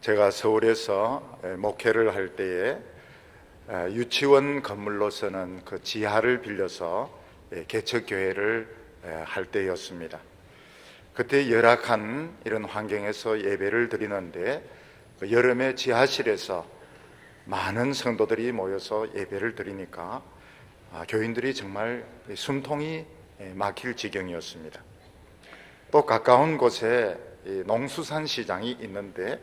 제가 서울에서 목회를 할 때에 유치원 건물로서는 그 지하를 빌려서 개척교회를 할 때였습니다. 그때 열악한 이런 환경에서 예배를 드리는데 여름에 지하실에서 많은 성도들이 모여서 예배를 드리니까 교인들이 정말 숨통이 막힐 지경이었습니다. 또 가까운 곳에 농수산시장이 있는데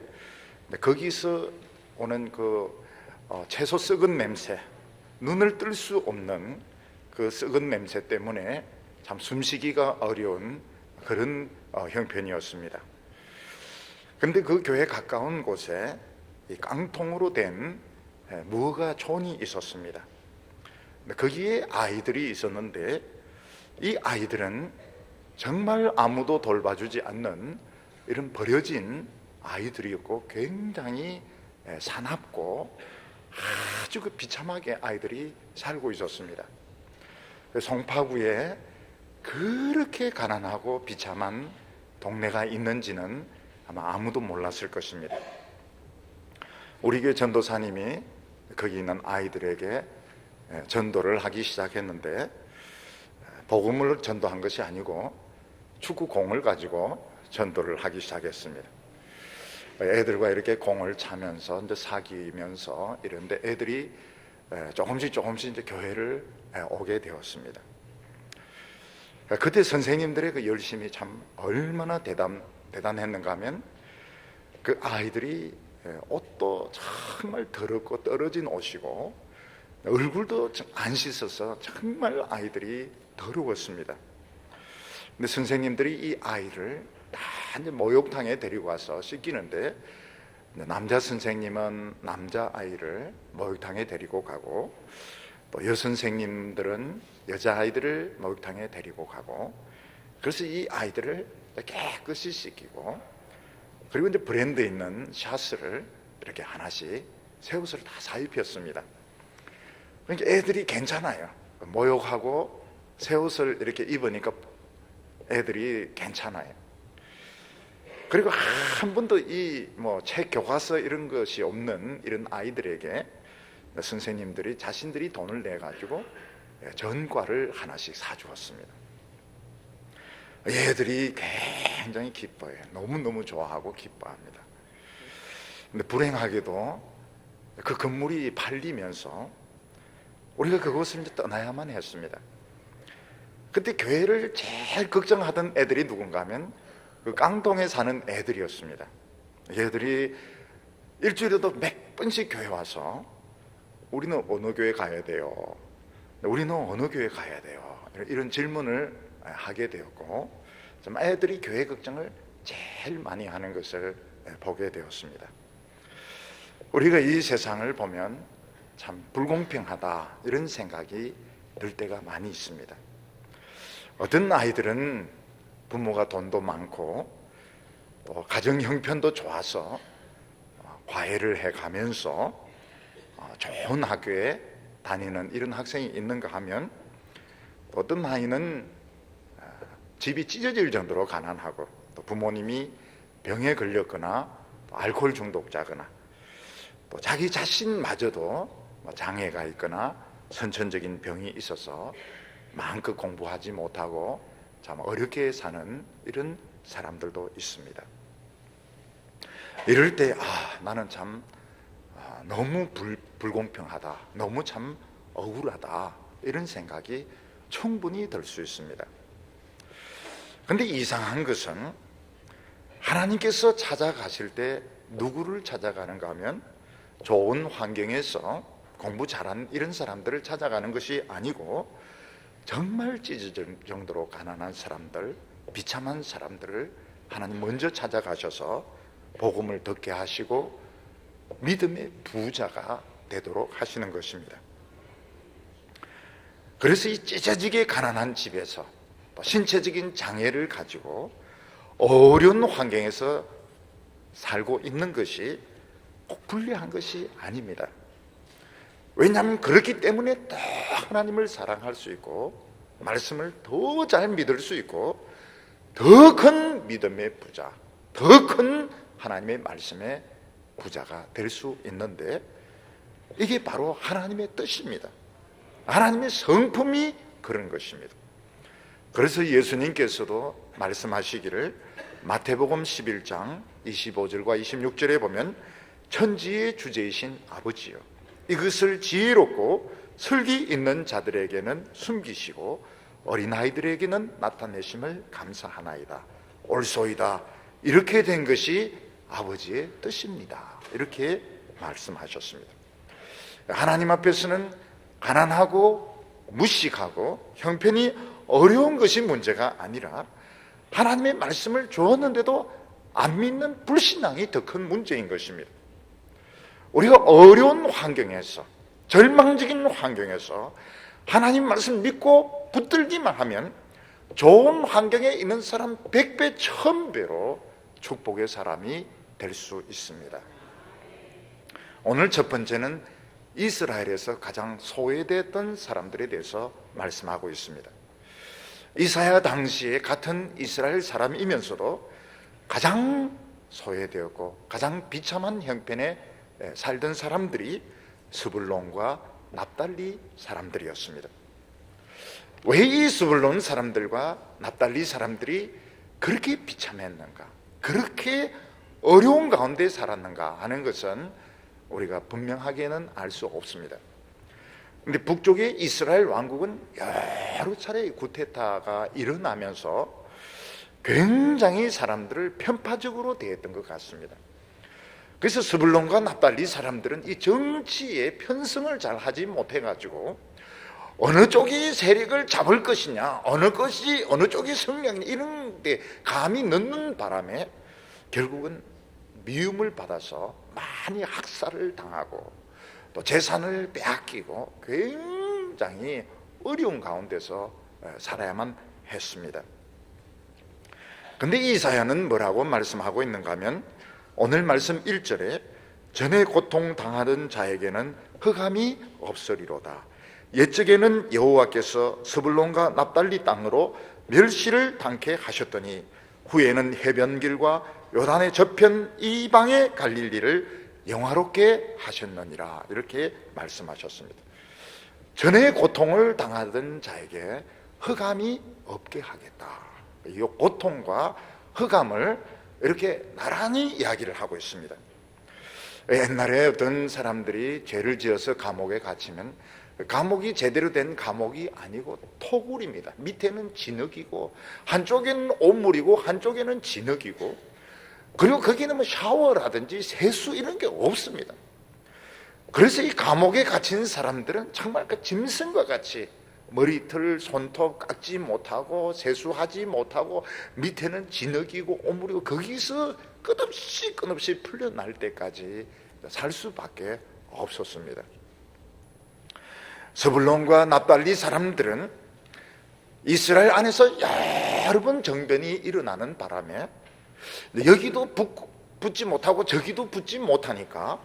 거기서 오는 채소 썩은 냄새, 눈을 뜰 수 없는 그 썩은 냄새 때문에 참 숨쉬기가 어려운 그런 형편이었습니다. 그런데 그 교회 가까운 곳에 이 깡통으로 된 무허가 촌이 있었습니다. 거기에 아이들이 있었는데 이 아이들은 정말 아무도 돌봐주지 않는 이런 버려진 아이들이었고 굉장히 사납고 아주 비참하게 아이들이 살고 있었습니다. 송파구에 그렇게 가난하고 비참한 동네가 있는지는 아마 아무도 몰랐을 것입니다. 우리 교회 전도사님이 거기 있는 아이들에게 전도를 하기 시작했는데 복음을 전도한 것이 아니고 축구공을 가지고 전도를 하기 시작했습니다. 애들과 이렇게 공을 차면서 이제 사귀면서 이런데 애들이 조금씩 이제 교회를 오게 되었습니다. 그때 선생님들의 그 열심이 참 얼마나 대단했는가 하면 그 아이들이 옷도 정말 더럽고 떨어진 옷이고 얼굴도 안 씻어서 정말 아이들이 더러웠습니다. 근데 선생님들이 이 아이를 다 이제 목욕탕에 데리고 와서 씻기는데 남자 선생님은 남자 아이를 목욕탕에 데리고 가고 또 여선생님들은 여자 아이들을 목욕탕에 데리고 가고 그래서 이 아이들을 깨끗이 씻기고 그리고 이제 브랜드 있는 샤츠를 이렇게 하나씩 새 옷을 다 사입혔습니다. 그러니까 애들이 괜찮아요. 목욕하고 새 옷을 이렇게 입으니까 애들이 괜찮아요. 그리고 한 번도 책 교과서 이런 것이 없는 이런 아이들에게 선생님들이 자신들이 돈을 내 가지고 전과를 하나씩 사주었습니다. 얘들이 굉장히 기뻐해요. 너무너무 좋아하고 기뻐합니다. 근데 불행하게도 그 건물이 팔리면서 우리가 그곳을 이제 떠나야만 했습니다. 그때 교회를 제일 걱정하던 애들이 누군가 하면 그 깡통에 사는 애들이었습니다. 얘들이 일주일에도 몇 번씩 교회 와서 우리는 어느 교회 가야 돼요? 우리는 어느 교회 가야 돼요? 이런 질문을 하게 되었고 애들이 교회 걱정을 제일 많이 하는 것을 보게 되었습니다. 우리가 이 세상을 보면 참 불공평하다 이런 생각이 들 때가 많이 있습니다. 어떤 아이들은 부모가 돈도 많고 또 가정 형편도 좋아서 과외를 해가면서 좋은 학교에 다니는 이런 학생이 있는가 하면 어떤 아이는 집이 찢어질 정도로 가난하고 또 부모님이 병에 걸렸거나 또 알코올 중독자거나 또 자기 자신마저도 장애가 있거나 선천적인 병이 있어서 마음껏 공부하지 못하고 참 어렵게 사는 이런 사람들도 있습니다. 이럴 때 나는 참 너무 불공평하다, 너무 참 억울하다 이런 생각이 충분히 들 수 있습니다. 그런데 이상한 것은 하나님께서 찾아가실 때 누구를 찾아가는가 하면 좋은 환경에서 공부 잘한 이런 사람들을 찾아가는 것이 아니고 정말 찢어질 정도로 가난한 사람들, 비참한 사람들을 하나님 먼저 찾아가셔서 복음을 듣게 하시고 믿음의 부자가 되도록 하시는 것입니다. 그래서 이 찢어지게 가난한 집에서 신체적인 장애를 가지고 어려운 환경에서 살고 있는 것이 꼭 불리한 것이 아닙니다. 왜냐하면 그렇기 때문에 더 하나님을 사랑할 수 있고 말씀을 더 잘 믿을 수 있고 더 큰 믿음의 부자, 더 큰 하나님의 말씀에 구자가 될 수 있는데, 이게 바로 하나님의 뜻입니다. 하나님의 성품이 그런 것입니다. 그래서 예수님께서도 말씀하시기를 마태복음 11장 25절과 26절에 보면 천지의 주제이신 아버지여, 이것을 지혜롭고 슬기 있는 자들에게는 숨기시고 어린아이들에게는 나타내심을 감사하나이다. 옳소이다. 이렇게 된 것이 아버지의 뜻입니다. 이렇게 말씀하셨습니다. 하나님 앞에서는 가난하고 무식하고 형편이 어려운 것이 문제가 아니라 하나님의 말씀을 주었는데도 안 믿는 불신앙이 더 큰 문제인 것입니다. 우리가 어려운 환경에서, 절망적인 환경에서 하나님 말씀 믿고 붙들기만 하면 좋은 환경에 있는 사람 100배, 1000배로 축복의 사람이 될 수 있습니다. 오늘 첫 번째는 이스라엘에서 가장 소외됐던 사람들에 대해서 말씀하고 있습니다. 이사야 당시에 같은 이스라엘 사람이면서도 가장 소외되었고 가장 비참한 형편에 살던 사람들이 스불론과 납달리 사람들이었습니다. 왜 이 스불론 사람들과 납달리 사람들이 그렇게 비참했는가, 그렇게 어려운 가운데 살았는가 하는 것은 우리가 분명하게는 알 수 없습니다. 그런데 북쪽의 이스라엘 왕국은 여러 차례 쿠데타가 일어나면서 굉장히 사람들을 편파적으로 대했던 것 같습니다. 그래서 스불론과 납달리 사람들은 이 정치의 편성을 잘 하지 못해가지고 어느 쪽이 세력을 잡을 것이냐, 어느 쪽이 성령이냐 이런 데 감이 넣는 바람에 결국은 미움을 받아서 많이 학살을 당하고 또 재산을 빼앗기고 굉장히 어려운 가운데서 살아야만 했습니다. 그런데 이사야는 뭐라고 말씀하고 있는가 하면 오늘 말씀 1절에 전에 고통당하던 자에게는 흑암이 없으리로다. 옛적에는 여호와께서 스불론과 납달리 땅으로 멸시를 당케 하셨더니 후에는 해변길과 요단의 저편 이방의 갈릴리를 영화롭게 하셨느니라. 이렇게 말씀하셨습니다. 전에 고통을 당하던 자에게 흑암이 없게 하겠다. 이 고통과 흑암을 이렇게 나란히 이야기를 하고 있습니다. 옛날에 어떤 사람들이 죄를 지어서 감옥에 갇히면 감옥이 제대로 된 감옥이 아니고 토굴입니다. 밑에는 진흙이고 한쪽에는 온물이고 한쪽에는 진흙이고, 그리고 거기는 뭐 샤워라든지 세수 이런 게 없습니다. 그래서 이 감옥에 갇힌 사람들은 정말 그 짐승과 같이 머리털, 손톱 깎지 못하고 세수하지 못하고 밑에는 진흙이고 오물이고 거기서 끝없이 풀려날 때까지 살 수밖에 없었습니다. 스불론과 납달리 사람들은 이스라엘 안에서 여러 번 정변이 일어나는 바람에 여기도 붙지 못하고 저기도 붙지 못하니까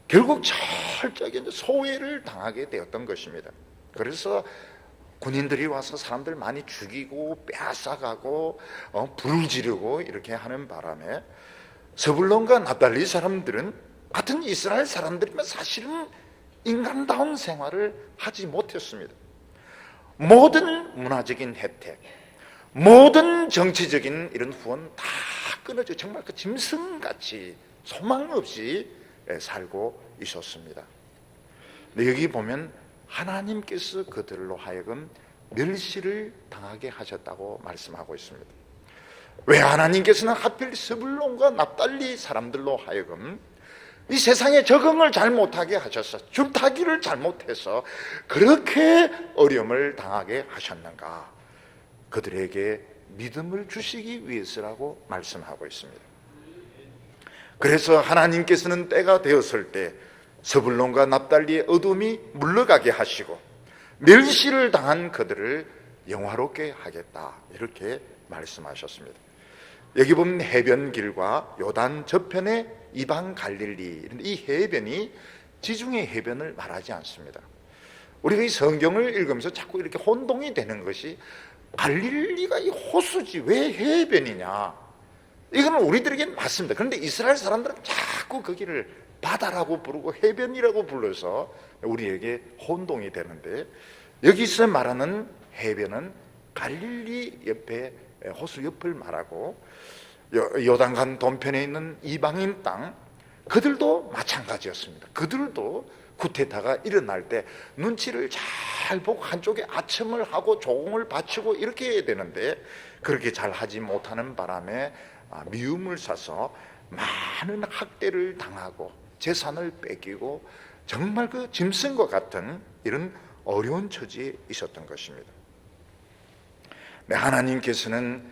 결국 철저하게 소외를 당하게 되었던 것입니다. 그래서 군인들이 와서 사람들 많이 죽이고 빼앗아가고 불을 지르고 이렇게 하는 바람에 스불론과 납달리 사람들은 같은 이스라엘 사람들이면 사실은 인간다운 생활을 하지 못했습니다. 모든 문화적인 혜택, 모든 정치적인 이런 후원 다 끊어져 정말 그 짐승같이 소망 없이 살고 있었습니다. 근데 여기 보면 하나님께서 그들로 하여금 멸시를 당하게 하셨다고 말씀하고 있습니다. 왜 하나님께서는 하필 스불론과 납달리 사람들로 하여금 이 세상에 적응을 잘 못하게 하셔서 줄타기를 잘못해서 그렇게 어려움을 당하게 하셨는가? 그들에게 믿음을 주시기 위해서라고 말씀하고 있습니다. 그래서 하나님께서는 때가 되었을 때 스불론과 납달리의 어둠이 물러가게 하시고 멸시를 당한 그들을 영화롭게 하겠다, 이렇게 말씀하셨습니다. 여기 보면 해변길과 요단 저편의 이방 갈릴리, 이 해변이 지중해 해변을 말하지 않습니다. 우리가 이 성경을 읽으면서 자꾸 이렇게 혼동이 되는 것이 갈릴리가 이 호수지 왜 해변이냐, 이거는 우리들에게는 맞습니다. 그런데 이스라엘 사람들은 자꾸 거기를 바다라고 부르고 해변이라고 불러서 우리에게 혼동이 되는데, 여기서 말하는 해변은 갈릴리 옆에 호수 옆을 말하고, 요단강 동편에 있는 이방인 땅, 그들도 마찬가지였습니다. 그들도 쿠데타가 일어날 때 눈치를 잘 보고 한쪽에 아첨을 하고 조공을 바치고 이렇게 해야 되는데, 그렇게 잘 하지 못하는 바람에 미움을 사서 많은 학대를 당하고 재산을 뺏기고 정말 그 짐승과 같은 이런 어려운 처지에 있었던 것입니다. 하나님께서는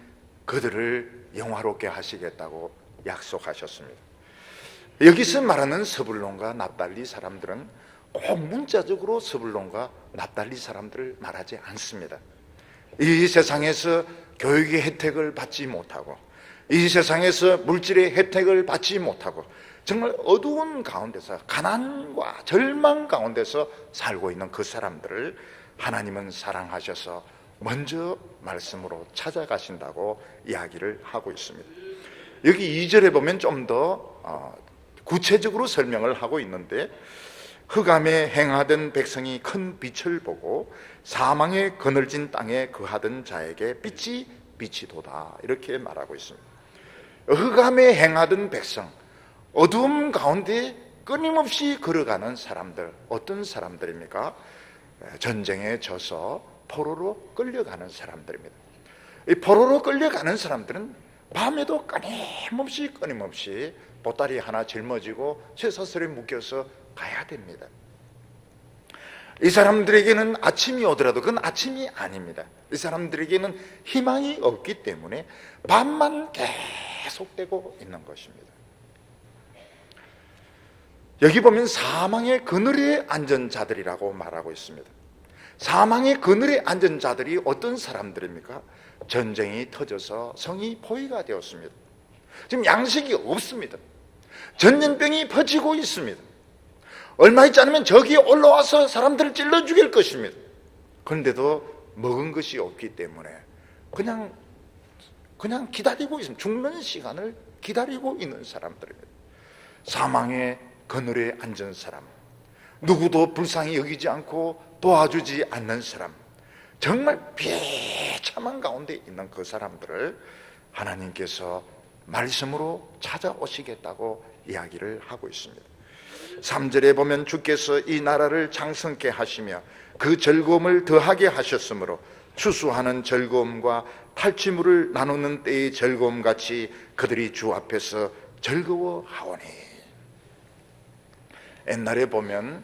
그들을 영화롭게 하시겠다고 약속하셨습니다. 여기서 말하는 스불론과 납달리 사람들은 꼭 문자적으로 스불론과 납달리 사람들을 말하지 않습니다. 이 세상에서 교육의 혜택을 받지 못하고, 이 세상에서 물질의 혜택을 받지 못하고, 정말 어두운 가운데서 가난과 절망 가운데서 살고 있는 그 사람들을 하나님은 사랑하셔서 먼저 말씀으로 찾아가신다고 이야기를 하고 있습니다. 여기 2절에 보면 좀 더 구체적으로 설명을 하고 있는데, 흑암에 행하던 백성이 큰 빛을 보고 사망의 그늘진 땅에 거하던 자에게 빛이 비치도다, 이렇게 말하고 있습니다. 흑암에 행하던 백성, 어두움 가운데 끊임없이 걸어가는 사람들, 어떤 사람들입니까? 전쟁에 져서 포로로 끌려가는 사람들입니다. 이 포로로 끌려가는 사람들은 밤에도 끊임없이 보따리 하나 짊어지고 쇠사슬에 묶여서 가야 됩니다. 이 사람들에게는 아침이 오더라도 그건 아침이 아닙니다. 이 사람들에게는 희망이 없기 때문에 밤만 계속되고 있는 것입니다. 여기 보면 사망의 그늘에 앉은 자들이라고 말하고 있습니다. 사망의 그늘에 앉은 자들이 어떤 사람들입니까? 전쟁이 터져서 성이 포위가 되었습니다. 지금 양식이 없습니다. 전염병이 퍼지고 있습니다. 얼마 있지 않으면 적이 올라와서 사람들을 찔러 죽일 것입니다. 그런데도 먹은 것이 없기 때문에 그냥 기다리고 있습니다. 죽는 시간을 기다리고 있는 사람들입니다. 사망의 그늘에 앉은 사람, 누구도 불쌍히 여기지 않고 도와주지 않는 사람, 정말 비참한 가운데 있는 그 사람들을 하나님께서 말씀으로 찾아오시겠다고 이야기를 하고 있습니다. 3절에 보면 주께서 이 나라를 장성케 하시며 그 즐거움을 더하게 하셨으므로 추수하는 즐거움과 탈취물을 나누는 때의 즐거움같이 그들이 주 앞에서 즐거워하오니. 옛날에 보면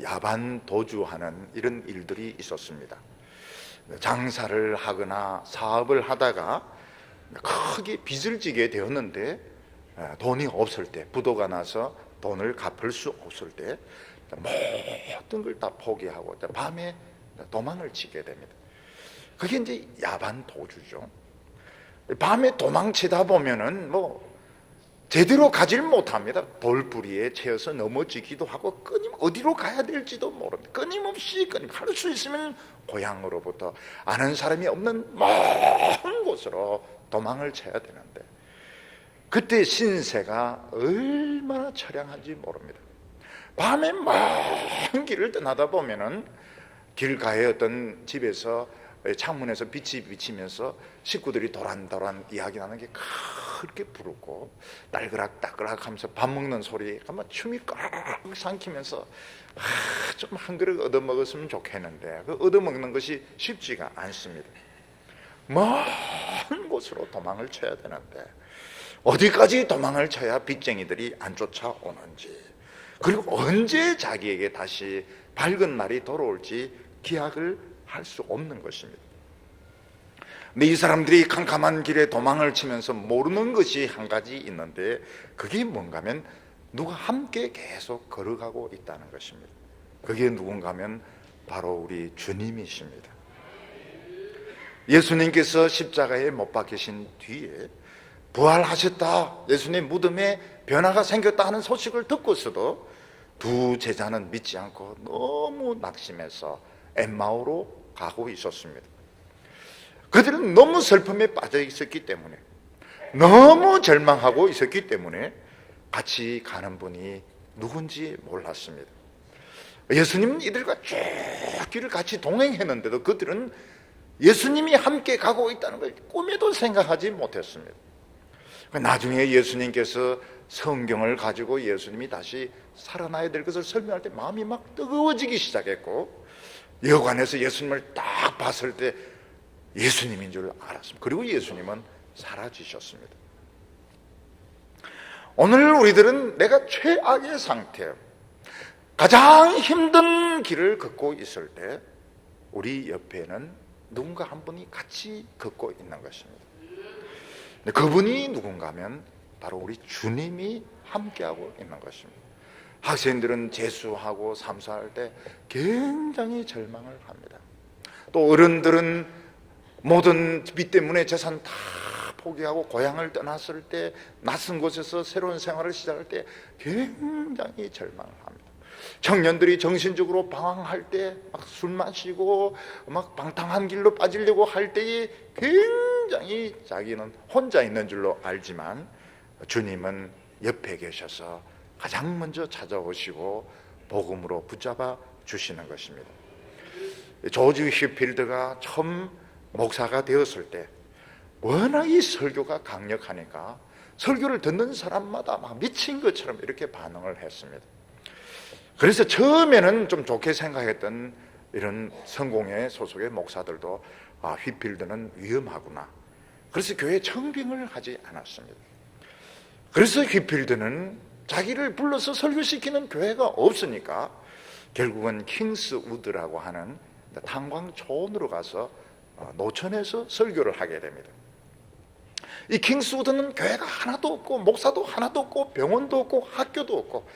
야반 도주하는 이런 일들이 있었습니다. 장사를 하거나 사업을 하다가 크게 빚을 지게 되었는데 돈이 없을 때, 부도가 나서 돈을 갚을 수 없을 때 모든 걸 다 포기하고 밤에 도망을 치게 됩니다. 그게 이제 야반 도주죠. 밤에 도망치다 보면은 제대로 가질 못합니다. 돌부리에 채여서 넘어지기도 하고 어디로 가야 될지도 모릅니다. 끊임없이 갈 수 있으면 고향으로부터 아는 사람이 없는 먼 곳으로 도망을 쳐야 되는데, 그때 신세가 얼마나 처량한지 모릅니다. 밤에 먼 길을 떠나다 보면은 길가에 어떤 집에서 창문에서 빛이 비치면서 식구들이 도란도란 이야기하는 게 그렇게 부럽고 딸그락딸그락 하면서 밥 먹는 소리 아마 춤이 꽉 삼키면서 좀 한 그릇 얻어먹었으면 좋겠는데 그 얻어먹는 것이 쉽지가 않습니다. 먼 곳으로 도망을 쳐야 되는데 어디까지 도망을 쳐야 빚쟁이들이 안 쫓아오는지, 그리고 언제 자기에게 다시 밝은 날이 돌아올지 기약을 할 수 없는 것입니다. 근데 이 사람들이 캄캄한 길에 도망을 치면서 모르는 것이 한 가지 있는데, 그게 뭔가 하면 누가 함께 계속 걸어가고 있다는 것입니다. 그게 누군가 하면 바로 우리 주님이십니다. 예수님께서 십자가에 못 박히신 뒤에 부활하셨다, 예수님 무덤에 변화가 생겼다 하는 소식을 듣고서도 두 제자는 믿지 않고 너무 낙심해서 엠마오로 가고 있었습니다. 그들은 너무 슬픔에 빠져 있었기 때문에 너무 절망하고 있었기 때문에 같이 가는 분이 누군지 몰랐습니다. 예수님은 이들과 쭉 길을 같이 동행했는데도 그들은 예수님이 함께 가고 있다는 걸 꿈에도 생각하지 못했습니다. 나중에 예수님께서 성경을 가지고 예수님이 다시 살아나야 될 것을 설명할 때 마음이 막 뜨거워지기 시작했고, 여관에서 예수님을 딱 봤을 때 예수님인 줄 알았습니다. 그리고 예수님은 사라지셨습니다. 오늘 우리들은 내가 최악의 상태, 가장 힘든 길을 걷고 있을 때 우리 옆에는 누군가 한 분이 같이 걷고 있는 것입니다. 그분이 누군가 하면 바로 우리 주님이 함께하고 있는 것입니다. 학생들은 재수하고 삼수할 때 굉장히 절망을 합니다. 또 어른들은 모든 빚 때문에 재산 다 포기하고 고향을 떠났을 때, 낯선 곳에서 새로운 생활을 시작할 때 굉장히 절망을 합니다. 청년들이 정신적으로 방황할 때 막 술 마시고 막 방탕한 길로 빠지려고 할 때에 굉장히 자기는 혼자 있는 줄로 알지만 주님은 옆에 계셔서 가장 먼저 찾아오시고 복음으로 붙잡아 주시는 것입니다. 조지 휘필드가 처음 목사가 되었을 때 워낙 이 설교가 강력하니까 설교를 듣는 사람마다 막 미친 것처럼 이렇게 반응을 했습니다. 그래서 처음에는 좀 좋게 생각했던 이런 성공회 소속의 목사들도 휘필드는 위험하구나. 그래서 교회 청빙을 하지 않았습니다. 그래서 휘필드는 자기를 불러서 설교시키는 교회가 없으니까 결국은 킹스우드라고 하는 탄광촌으로 가서 노천에서 설교를 하게 됩니다. 이 킹스우드는 교회가 하나도 없고 목사도 하나도 없고 병원도 없고 학교도 없고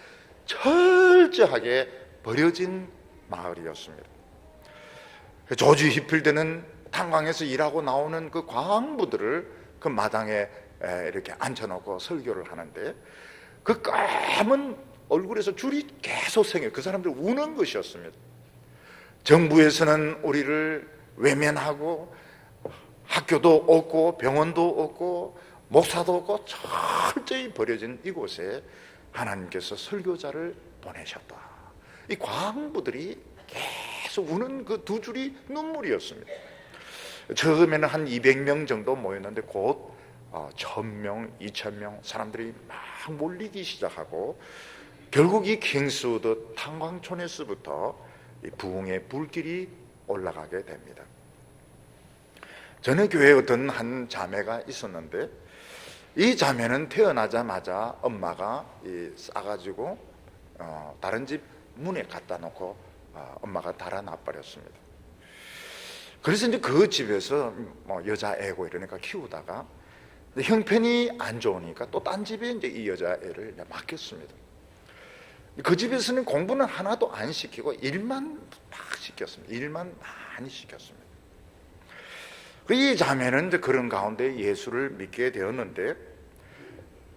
철저하게 버려진 마을이었습니다. 조지 휘필드는 탄광에서 일하고 나오는 그 과학부들을 그 마당에 이렇게 앉혀놓고 설교를 하는데 그 까만 얼굴에서 줄이 계속 생겨요. 그 사람들 우는 것이었습니다. 정부에서는 우리를 외면하고 학교도 없고 병원도 없고 목사도 없고 철저히 버려진 이곳에 하나님께서 설교자를 보내셨다. 이 과학부들이 계속 우는 그 두 줄이 눈물이었습니다. 처음에는 한 200명 정도 모였는데 곧 1000명, 2000명 사람들이 막 몰리기 시작하고 결국 이 킹스우드 탄광촌에서부터 이 부흥의 불길이 올라가게 됩니다. 저는 교회에 어떤 한 자매가 있었는데 이 자매는 태어나자마자 엄마가 싸가지고 다른 집 문에 갖다 놓고 엄마가 달아나 버렸습니다. 그래서 이제 그 집에서 여자애고 이러니까 키우다가 형편이 안 좋으니까 또 딴 집에 이제 이 여자애를 맡겼습니다. 그 집에서는 공부는 하나도 안 시키고 일만 막 시켰습니다. 일만 많이 시켰습니다. 이 자매는 이제 그런 가운데 예수를 믿게 되었는데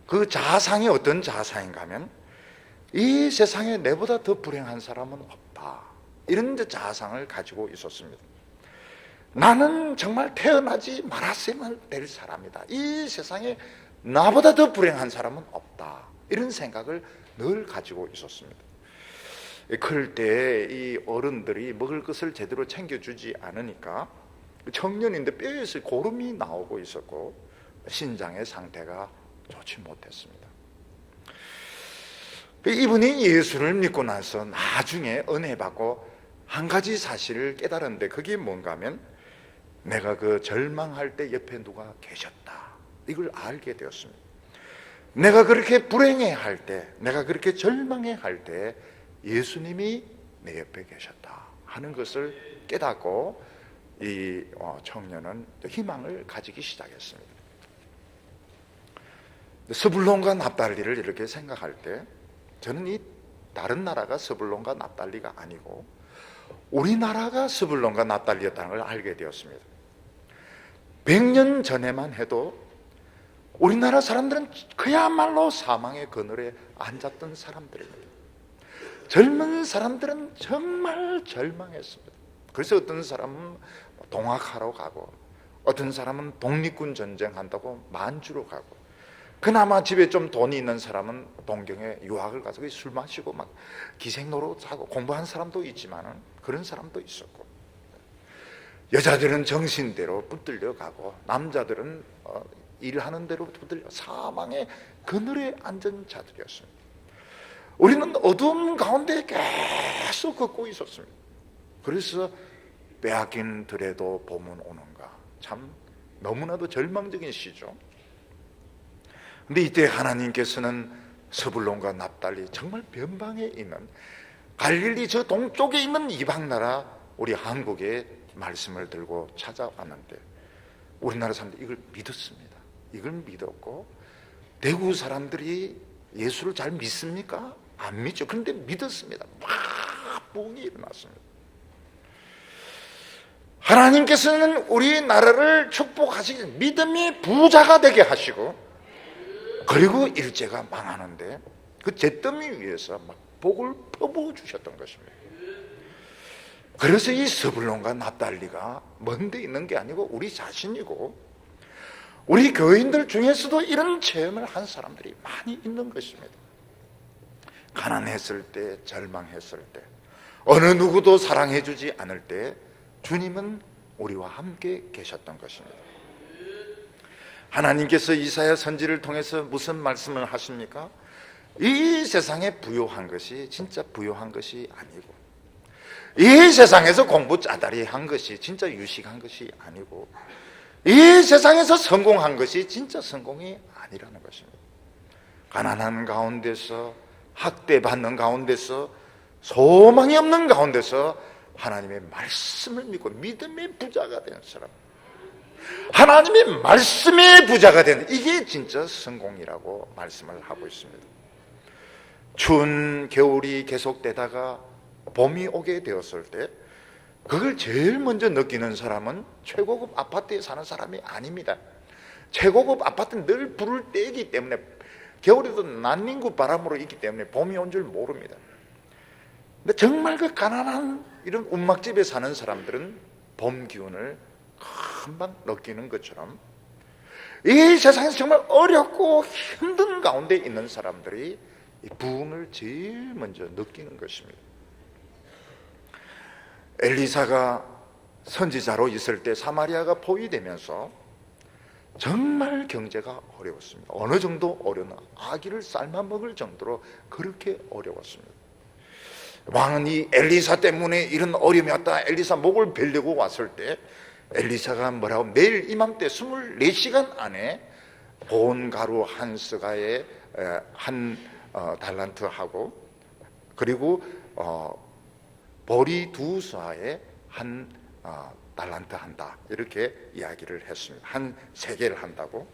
그 자상이 어떤 자상인가 하면 이 세상에 내보다 더 불행한 사람은 없다. 이런 이제 자상을 가지고 있었습니다. 나는 정말 태어나지 말았어야만 될 사람이다. 이 세상에 나보다 더 불행한 사람은 없다. 이런 생각을 늘 가지고 있었습니다. 클 때 이 어른들이 먹을 것을 제대로 챙겨주지 않으니까 청년인데 뼈에서 고름이 나오고 있었고 신장의 상태가 좋지 못했습니다. 이분이 예수를 믿고 나서 나중에 은혜 받고 한 가지 사실을 깨달았는데 그게 뭔가 하면 내가 그 절망할 때 옆에 누가 계셨다. 이걸 알게 되었습니다. 내가 그렇게 불행해할 때, 내가 그렇게 절망해할 때 예수님이 내 옆에 계셨다 하는 것을 깨닫고 이 청년은 희망을 가지기 시작했습니다. 스불론과 납달리를 이렇게 생각할 때 저는 이 다른 나라가 스불론과 납달리가 아니고 우리나라가 스불론과 납달리였다는 걸 알게 되었습니다. 100년 전에만 해도 우리나라 사람들은 그야말로 사망의 그늘에 앉았던 사람들입니다. 젊은 사람들은 정말 절망했습니다. 그래서 어떤 사람은 동학하러 가고 어떤 사람은 독립군 전쟁 한다고 만주로 가고, 그나마 집에 좀 돈이 있는 사람은 동경에 유학을 가서 술 마시고 막 기생 노릇하고 공부한 사람도 있지만은 그런 사람도 있었고, 여자들은 정신대로 붙들려 가고 남자들은 일하는 대로 붙들려 사망의 그늘에 앉은 자들이었습니다. 우리는 어두움 가운데 계속 걷고 있었습니다. 그래서 빼앗긴 들에도 봄은 오는가, 참 너무나도 절망적인 시죠. 근데 이때 하나님께서는 스불론과 납달리, 정말 변방에 있는 갈릴리 저 동쪽에 있는 이방 나라 우리 한국에 말씀을 들고 찾아왔는데, 우리나라 사람들이 이걸 믿었습니다. 이걸 믿었고, 대구 사람들이 예수를 잘 믿습니까? 안 믿죠. 그런데 믿었습니다. 막 부흥이 일어났습니다. 하나님께서는 우리나라를 축복하시기, 믿음이 부자가 되게 하시고, 그리고 일제가 망하는데 그 잿더미 위에서 막 복을 퍼부어 주셨던 것입니다. 그래서 이 스불론과 납달리가 먼데 있는 게 아니고 우리 자신이고, 우리 교인들 중에서도 이런 체험을 한 사람들이 많이 있는 것입니다. 가난했을 때, 절망했을 때, 어느 누구도 사랑해 주지 않을 때 주님은 우리와 함께 계셨던 것입니다. 하나님께서 이사야 선지를 통해서 무슨 말씀을 하십니까? 이 세상에 부요한 것이 진짜 부요한 것이 아니고, 이 세상에서 공부 짜다리 한 것이 진짜 유식한 것이 아니고, 이 세상에서 성공한 것이 진짜 성공이 아니라는 것입니다. 가난한 가운데서, 학대받는 가운데서, 소망이 없는 가운데서 하나님의 말씀을 믿고 믿음의 부자가 된 사람, 하나님의 말씀의 부자가 된, 이게 진짜 성공이라고 말씀을 하고 있습니다. 추운 겨울이 계속되다가 봄이 오게 되었을 때 그걸 제일 먼저 느끼는 사람은 최고급 아파트에 사는 사람이 아닙니다. 최고급 아파트는 늘 불을 떼기 때문에, 겨울에도 난닝구 바람으로 있기 때문에 봄이 온 줄 모릅니다. 근데 정말 그 가난한 이런 움막집에 사는 사람들은 봄 기운을 금방 느끼는 것처럼, 이 세상에서 정말 어렵고 힘든 가운데 있는 사람들이 이 부흥을 제일 먼저 느끼는 것입니다. 엘리사가 선지자로 있을 때 사마리아가 포위되면서 정말 경제가 어려웠습니다. 어느 정도 어려나 아기를 삶아 먹을 정도로 그렇게 어려웠습니다. 왕은 이 엘리사 때문에 이런 어려움이 왔다, 엘리사 목을 베려고 왔을 때 엘리사가 뭐라고, 매일 이맘때 24시간 안에 본 가루 한 스가에 한 달란트하고, 그리고 보리 2서에 한 달란트 한다, 이렇게 이야기를 했습니다. 한 세겔 한다고,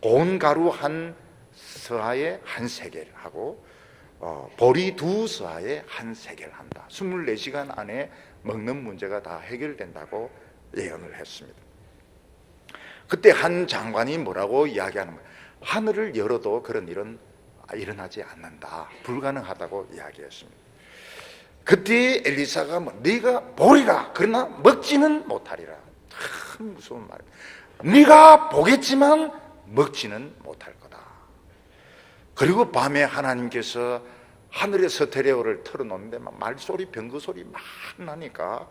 고운 가루 한 서하에 한 세겔 하고, 보리 2서하에 한 세겔 한다. 24시간 안에 먹는 문제가 다 해결된다고 예언을 했습니다. 그때 한 장관이 뭐라고 이야기하는 거예요? 하늘을 열어도 그런 일은 일어나지 않는다, 불가능하다고 이야기했습니다. 그때 엘리사가 네가 보리라, 그러나 먹지는 못하리라. 참 무서운 말이에요. 네가 보겠지만 먹지는 못할 거다. 그리고 밤에 하나님께서 하늘의 서태레오를 틀어놓는데 막 말소리, 병거소리 막 나니까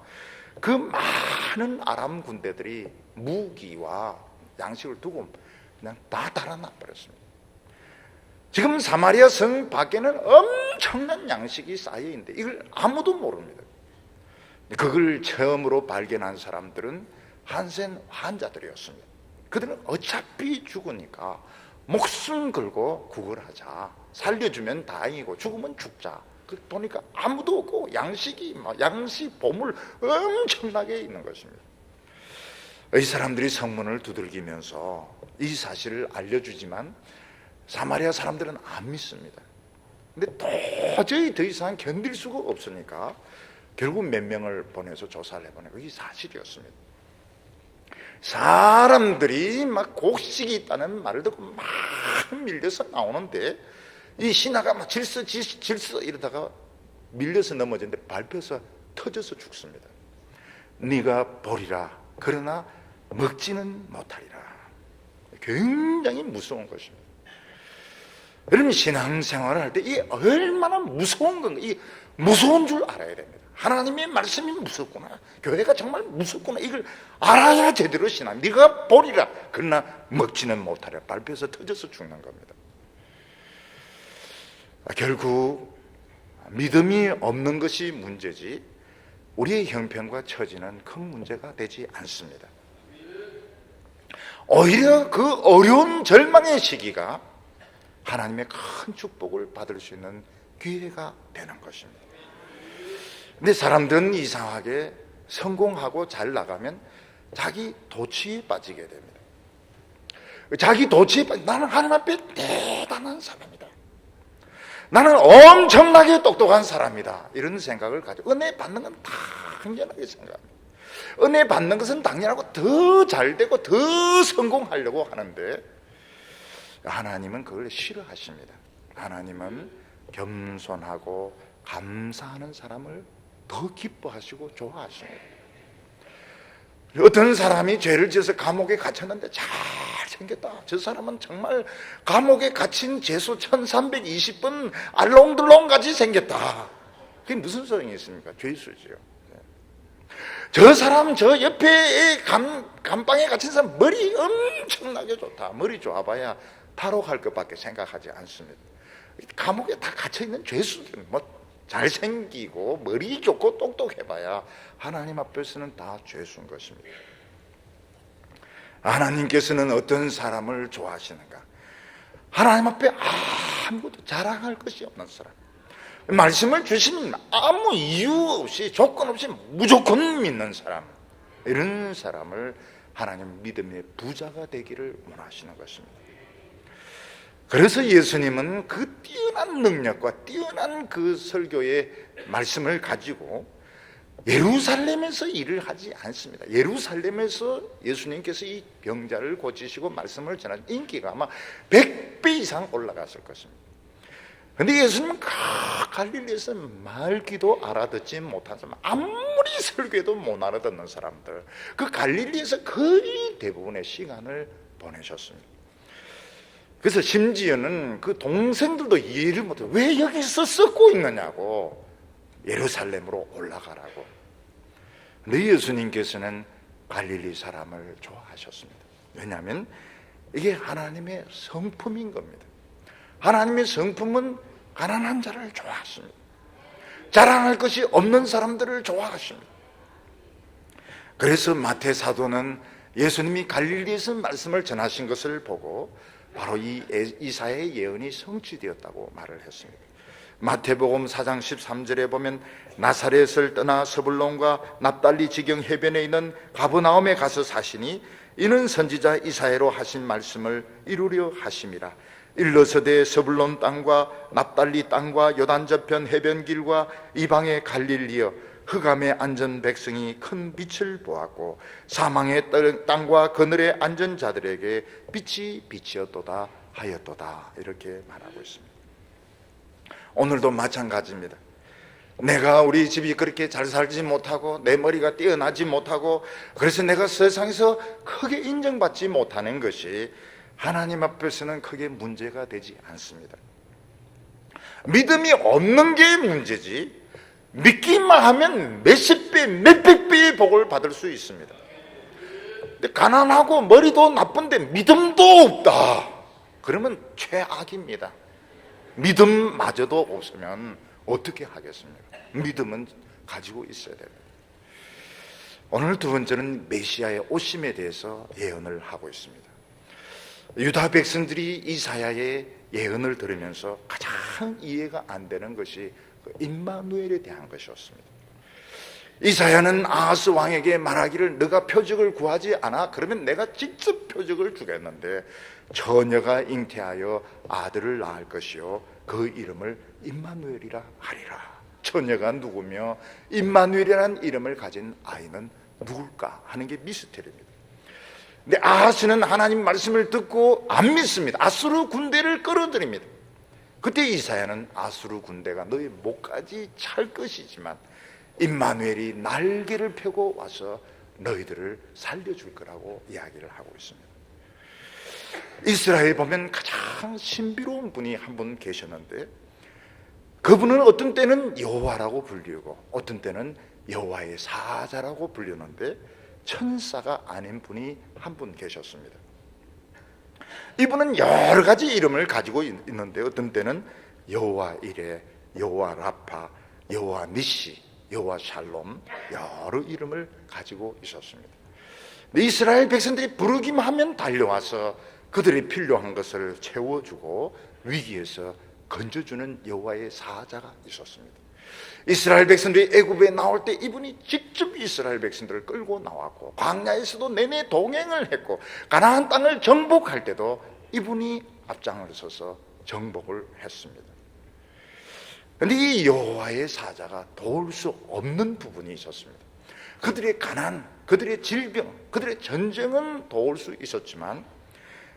그 많은 아람 군대들이 무기와 양식을 두고 그냥 다 달아나 버렸습니다. 지금 사마리아 성 밖에는 엄청난 양식이 쌓여있는데 이걸 아무도 모릅니다. 그걸 처음으로 발견한 사람들은 한센 환자들이었습니다. 그들은 어차피 죽으니까 목숨 걸고 구걸하자, 살려주면 다행이고 죽으면 죽자. 보니까 아무도 없고 양식 보물 엄청나게 있는 것입니다. 이 사람들이 성문을 두들기면서 이 사실을 알려주지만 사마리아 사람들은 안 믿습니다. 근데 도저히 더 이상 견딜 수가 없으니까 결국 몇 명을 보내서 조사를 해보니까 이게 사실이었습니다. 사람들이 막 곡식이 있다는 말을 듣고 막 밀려서 나오는데 이 신하가 막 질서 이러다가 밀려서 넘어졌는데 밟혀서 터져서 죽습니다. 네가 보리라, 그러나 먹지는 못하리라. 굉장히 무서운 것입니다. 여러분, 신앙생활을 할 때 이게 얼마나 무서운 건가, 이 무서운 줄 알아야 됩니다. 하나님의 말씀이 무섭구나, 교회가 정말 무섭구나, 이걸 알아야 제대로 신앙. 네가 보리라, 그러나 먹지는 못하리라. 밟혀서 터져서 죽는 겁니다. 결국 믿음이 없는 것이 문제지 우리의 형편과 처지는 큰 문제가 되지 않습니다. 오히려 그 어려운 절망의 시기가 하나님의 큰 축복을 받을 수 있는 기회가 되는 것입니다. 근데 사람들은 이상하게 성공하고 잘 나가면 자기 도취에 빠지게 됩니다. 자기 도취에 나는 하나님 앞에 대단한 사람이다, 나는 엄청나게 똑똑한 사람이다, 이런 생각을 가지고 은혜 받는 건 당연하게 생각합니다. 은혜 받는 것은 당연하고 더 잘되고 더 성공하려고 하는데 하나님은 그걸 싫어하십니다. 하나님은 겸손하고 감사하는 사람을 더 기뻐하시고 좋아하십니다. 어떤 사람이 죄를 지어서 감옥에 갇혔는데 잘생겼다, 저 사람은 정말 감옥에 갇힌 죄수 1320번 알롱들롱같이 생겼다, 그게 무슨 소용이 있습니까? 죄수지요. 저 사람, 저 옆에 감방에 갇힌 사람 머리 엄청나게 좋다, 머리 좋아봐야 탈옥할 것밖에 생각하지 않습니다. 감옥에 다 갇혀있는 죄수들은 잘생기고 머리 좋고 똑똑해봐야 하나님 앞에서는 다 죄수인 것입니다. 하나님께서는 어떤 사람을 좋아하시는가? 하나님 앞에 아무것도 자랑할 것이 없는 사람, 말씀을 주시면 아무 이유 없이 조건 없이 무조건 믿는 사람, 이런 사람을 하나님 믿음의 부자가 되기를 원하시는 것입니다. 그래서 예수님은 그 뛰어난 능력과 뛰어난 그 설교의 말씀을 가지고 예루살렘에서 일을 하지 않습니다. 예루살렘에서 예수님께서 이 병자를 고치시고 말씀을 전하신 인기가 아마 100배 이상 올라갔을 것입니다. 그런데 예수님은 갈릴리에서 말귀도 알아듣지 못한 사람, 아무리 설교해도 못 알아듣는 사람들, 그 갈릴리에서 거의 대부분의 시간을 보내셨습니다. 그래서 심지어는 그 동생들도 이해를 못해요. 왜 여기서 썩고 있느냐고, 예루살렘으로 올라가라고. 근데 예수님께서는 갈릴리 사람을 좋아하셨습니다. 왜냐하면 이게 하나님의 성품인 겁니다. 하나님의 성품은 가난한 자를 좋아하십니다. 자랑할 것이 없는 사람들을 좋아하십니다. 그래서 마태 사도는 예수님이 갈릴리에서 말씀을 전하신 것을 보고 바로 이 이사야의 예언이 성취되었다고 말을 했습니다. 마태복음 4장 13절에 보면 나사렛을 떠나 서불론과 납달리 지경 해변에 있는 가버나움에 가서 사시니 이는 선지자 이사야로 하신 말씀을 이루려 하심이라. 일러서되 서불론 땅과 납달리 땅과 요단 저편 해변길과 이방의 갈릴리여, 흑암에 앉은 백성이 큰 빛을 보았고 사망의 땅과 그늘에 앉은 자들에게 빛이 비치었도다 하였도다, 이렇게 말하고 있습니다. 오늘도 마찬가지입니다. 내가 우리 집이 그렇게 잘 살지 못하고 내 머리가 뛰어나지 못하고 그래서 내가 세상에서 크게 인정받지 못하는 것이 하나님 앞에서는 크게 문제가 되지 않습니다. 믿음이 없는 게 문제지, 믿기만 하면 몇십 배, 몇백 배의 복을 받을 수 있습니다. 근데 가난하고 머리도 나쁜데 믿음도 없다, 그러면 최악입니다. 믿음마저도 없으면 어떻게 하겠습니까? 믿음은 가지고 있어야 됩니다. 오늘 두 번째는 메시아의 오심에 대해서 예언을 하고 있습니다. 유다 백성들이 이사야의 예언을 들으면서 가장 이해가 안 되는 것이 그 임마누엘에 대한 것이었습니다. 이사야는 아하스 왕에게 말하기를 너가 표적을 구하지 않아? 그러면 내가 직접 표적을 주겠는데 처녀가 잉태하여 아들을 낳을 것이요 그 이름을 임마누엘이라 하리라. 처녀가 누구며 임마누엘이라는 이름을 가진 아이는 누굴까 하는 게 미스터리입니다. 근데 아하스는 하나님 말씀을 듣고 안 믿습니다. 아수르 군대를 끌어들입니다. 그때 이사야는 아수르 군대가 너희 목까지 찰 것이지만 임마누엘이 날개를 펴고 와서 너희들을 살려줄 거라고 이야기를 하고 있습니다. 이스라엘에 보면 가장 신비로운 분이 한 분 계셨는데, 그분은 어떤 때는 여호와라고 불리고 어떤 때는 여호와의 사자라고 불리는데 천사가 아닌 분이 한 분 계셨습니다. 이분은 여러 가지 이름을 가지고 있는데 어떤 때는 여호와 이레, 여호와 라파, 여호와 니시, 여호와 샬롬, 여러 이름을 가지고 있었습니다. 이스라엘 백성들이 부르기만 하면 달려와서 그들이 필요한 것을 채워주고 위기에서 건져주는 여호와의 사자가 있었습니다. 이스라엘 백성들이 애굽에 나올 때 이분이 직접 이스라엘 백성들을 끌고 나왔고, 광야에서도 내내 동행을 했고, 가나안 땅을 정복할 때도 이분이 앞장을 서서 정복을 했습니다. 그런데 이 여호와의 사자가 도울 수 없는 부분이 있었습니다. 그들의 가난, 그들의 질병, 그들의 전쟁은 도울 수 있었지만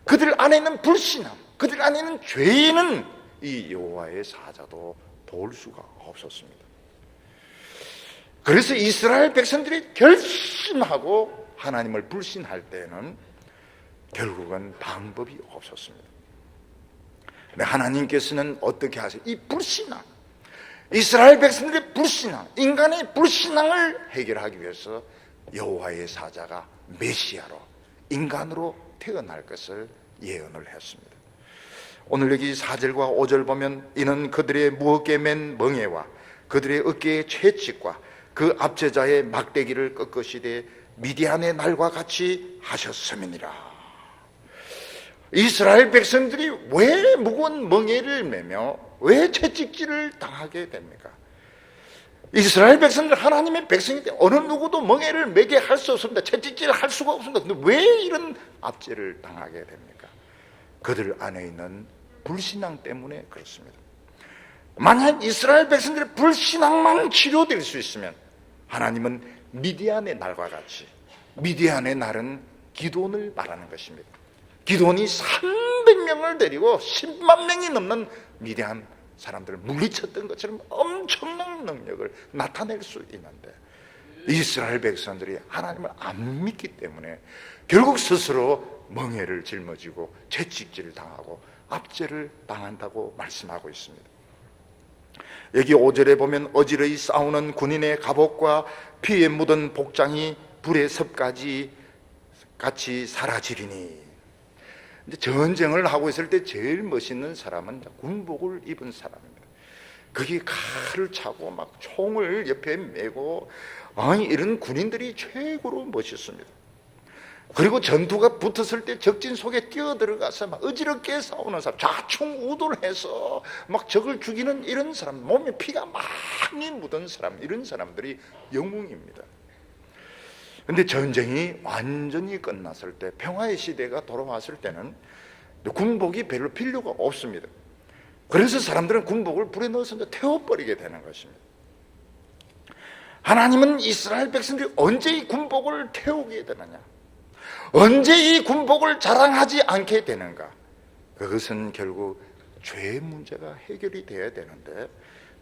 그들 안에 있는 불신앙, 그들 안에 있는 죄는 이 여호와의 사자도 도울 수가 없었습니다. 그래서 이스라엘 백성들이 결심하고 하나님을 불신할 때는 결국은 방법이 없었습니다. 근데 하나님께서는 어떻게 하세요? 이 불신앙, 이스라엘 백성들의 불신앙, 인간의 불신앙을 해결하기 위해서 여호와의 사자가 메시아로, 인간으로 태어날 것을 예언을 했습니다. 오늘 여기 4절과 5절 보면 이는 그들의 무겁게 맨 멍에와 그들의 어깨의 채찍과 그 압제자의 막대기를 꺾으시되 미디안의 날과 같이 하셨음이니라. 이스라엘 백성들이 왜 무거운 멍에를 매며 왜 채찍질을 당하게 됩니까? 이스라엘 백성들 하나님의 백성인데 어느 누구도 멍에를 매게 할 수 없습니다. 채찍질을 할 수가 없습니다. 근데 왜 이런 압제를 당하게 됩니까? 그들 안에 있는 불신앙 때문에 그렇습니다. 만약 이스라엘 백성들의 불신앙만 치료될 수 있으면 하나님은 미디안의 날과 같이, 미디안의 날은 기드온을 말하는 것입니다. 기드온이 300명을 데리고 10만 명이 넘는 미디안 사람들을 물리쳤던 것처럼 엄청난 능력을 나타낼 수 있는데 이스라엘 백성들이 하나님을 안 믿기 때문에 결국 스스로 멍에를 짊어지고 채찍질을 당하고 압제를 당한다고 말씀하고 있습니다. 여기 5절에 보면 어지러이 싸우는 군인의 갑옷과 피에 묻은 복장이 불의 섭까지 같이 사라지리니. 이제 전쟁을 하고 있을 때 제일 멋있는 사람은 군복을 입은 사람입니다. 그게 칼을 차고 막 총을 옆에 메고, 아니 이런 군인들이 최고로 멋있습니다. 그리고 전투가 붙었을 때 적진 속에 뛰어들어가서 막 어지럽게 싸우는 사람, 좌충우돌해서 막 적을 죽이는 이런 사람, 몸에 피가 많이 묻은 사람, 이런 사람들이 영웅입니다. 그런데 전쟁이 완전히 끝났을 때, 평화의 시대가 돌아왔을 때는 군복이 별로 필요가 없습니다. 그래서 사람들은 군복을 불에 넣어서 태워버리게 되는 것입니다. 하나님은 이스라엘 백성들이 언제 이 군복을 태우게 되느냐, 언제 이 군복을 자랑하지 않게 되는가? 그것은 결국 죄의 문제가 해결이 되어야 되는데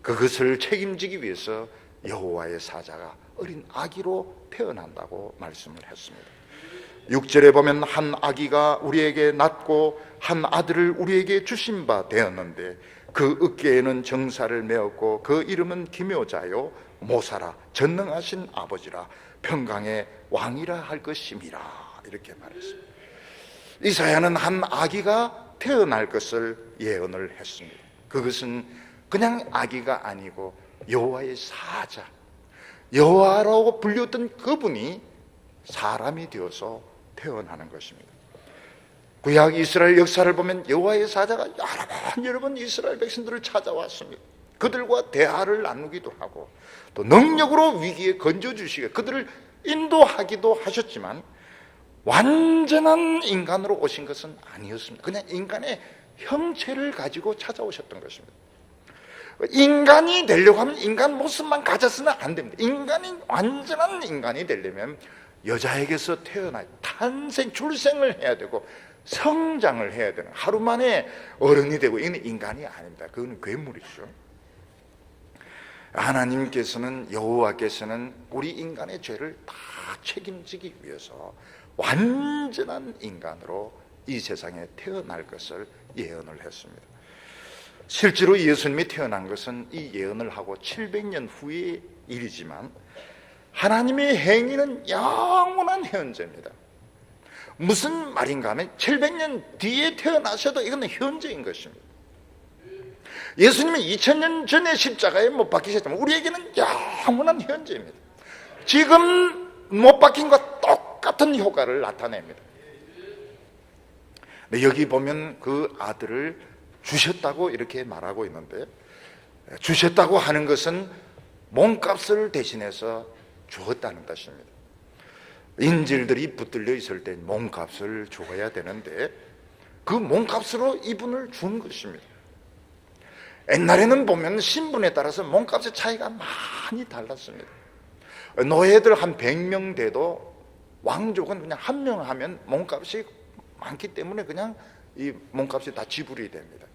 그것을 책임지기 위해서 여호와의 사자가 어린 아기로 태어난다고 말씀을 했습니다. 6절에 보면 한 아기가 우리에게 낳고 한 아들을 우리에게 주신 바 되었는데 그 어깨에는 정사를 메었고 그 이름은 기묘자요 모사라 전능하신 아버지라 평강의 왕이라 할 것임이라, 이렇게 말했습니다. 이사야는 한 아기가 태어날 것을 예언을 했습니다. 그것은 그냥 아기가 아니고 여호와의 사자, 여호와라고 불렸던 그분이 사람이 되어서 태어나는 것입니다. 구약 이스라엘 역사를 보면 여호와의 사자가 여러 번 이스라엘 백성들을 찾아왔습니다. 그들과 대화를 나누기도 하고 또 능력으로 위기에 건져주시게 그들을 인도하기도 하셨지만 완전한 인간으로 오신 것은 아니었습니다. 그냥 인간의 형체를 가지고 찾아오셨던 것입니다. 인간이 되려고 하면 인간 모습만 가졌으면 안 됩니다. 인간이 완전한 인간이 되려면 여자에게서 태어나 탄생, 출생을 해야 되고 성장을 해야 되는, 하루 만에 어른이 되고 이는 인간이 아닙니다. 그건 괴물이죠. 하나님께서는, 여호와께서는 우리 인간의 죄를 다 책임지기 위해서 완전한 인간으로 이 세상에 태어날 것을 예언을 했습니다. 실제로 예수님이 태어난 것은 이 예언을 하고 700년 후의 일이지만 하나님의 행위는 영원한 현재입니다. 무슨 말인가 하면 700년 뒤에 태어나셔도 이건 현재인 것입니다. 예수님은 2000년 전에 십자가에 못 박히셨지만 우리에게는 영원한 현재입니다. 지금 못 박힌 것과 똑같은 효과를 나타냅니다. 여기 보면 그 아들을 주셨다고 이렇게 말하고 있는데, 주셨다고 하는 것은 몸값을 대신해서 주었다는 뜻입니다. 인질들이 붙들려 있을 때 몸값을 줘야 되는데 그 몸값으로 이분을 준 것입니다. 옛날에는 보면 신분에 따라서 몸값의 차이가 많이 달랐습니다. 노예들 한 100명 돼도 왕족은 그냥 한 명 하면 몸값이 많기 때문에 그냥 이 몸값이 다 지불이 됩니다.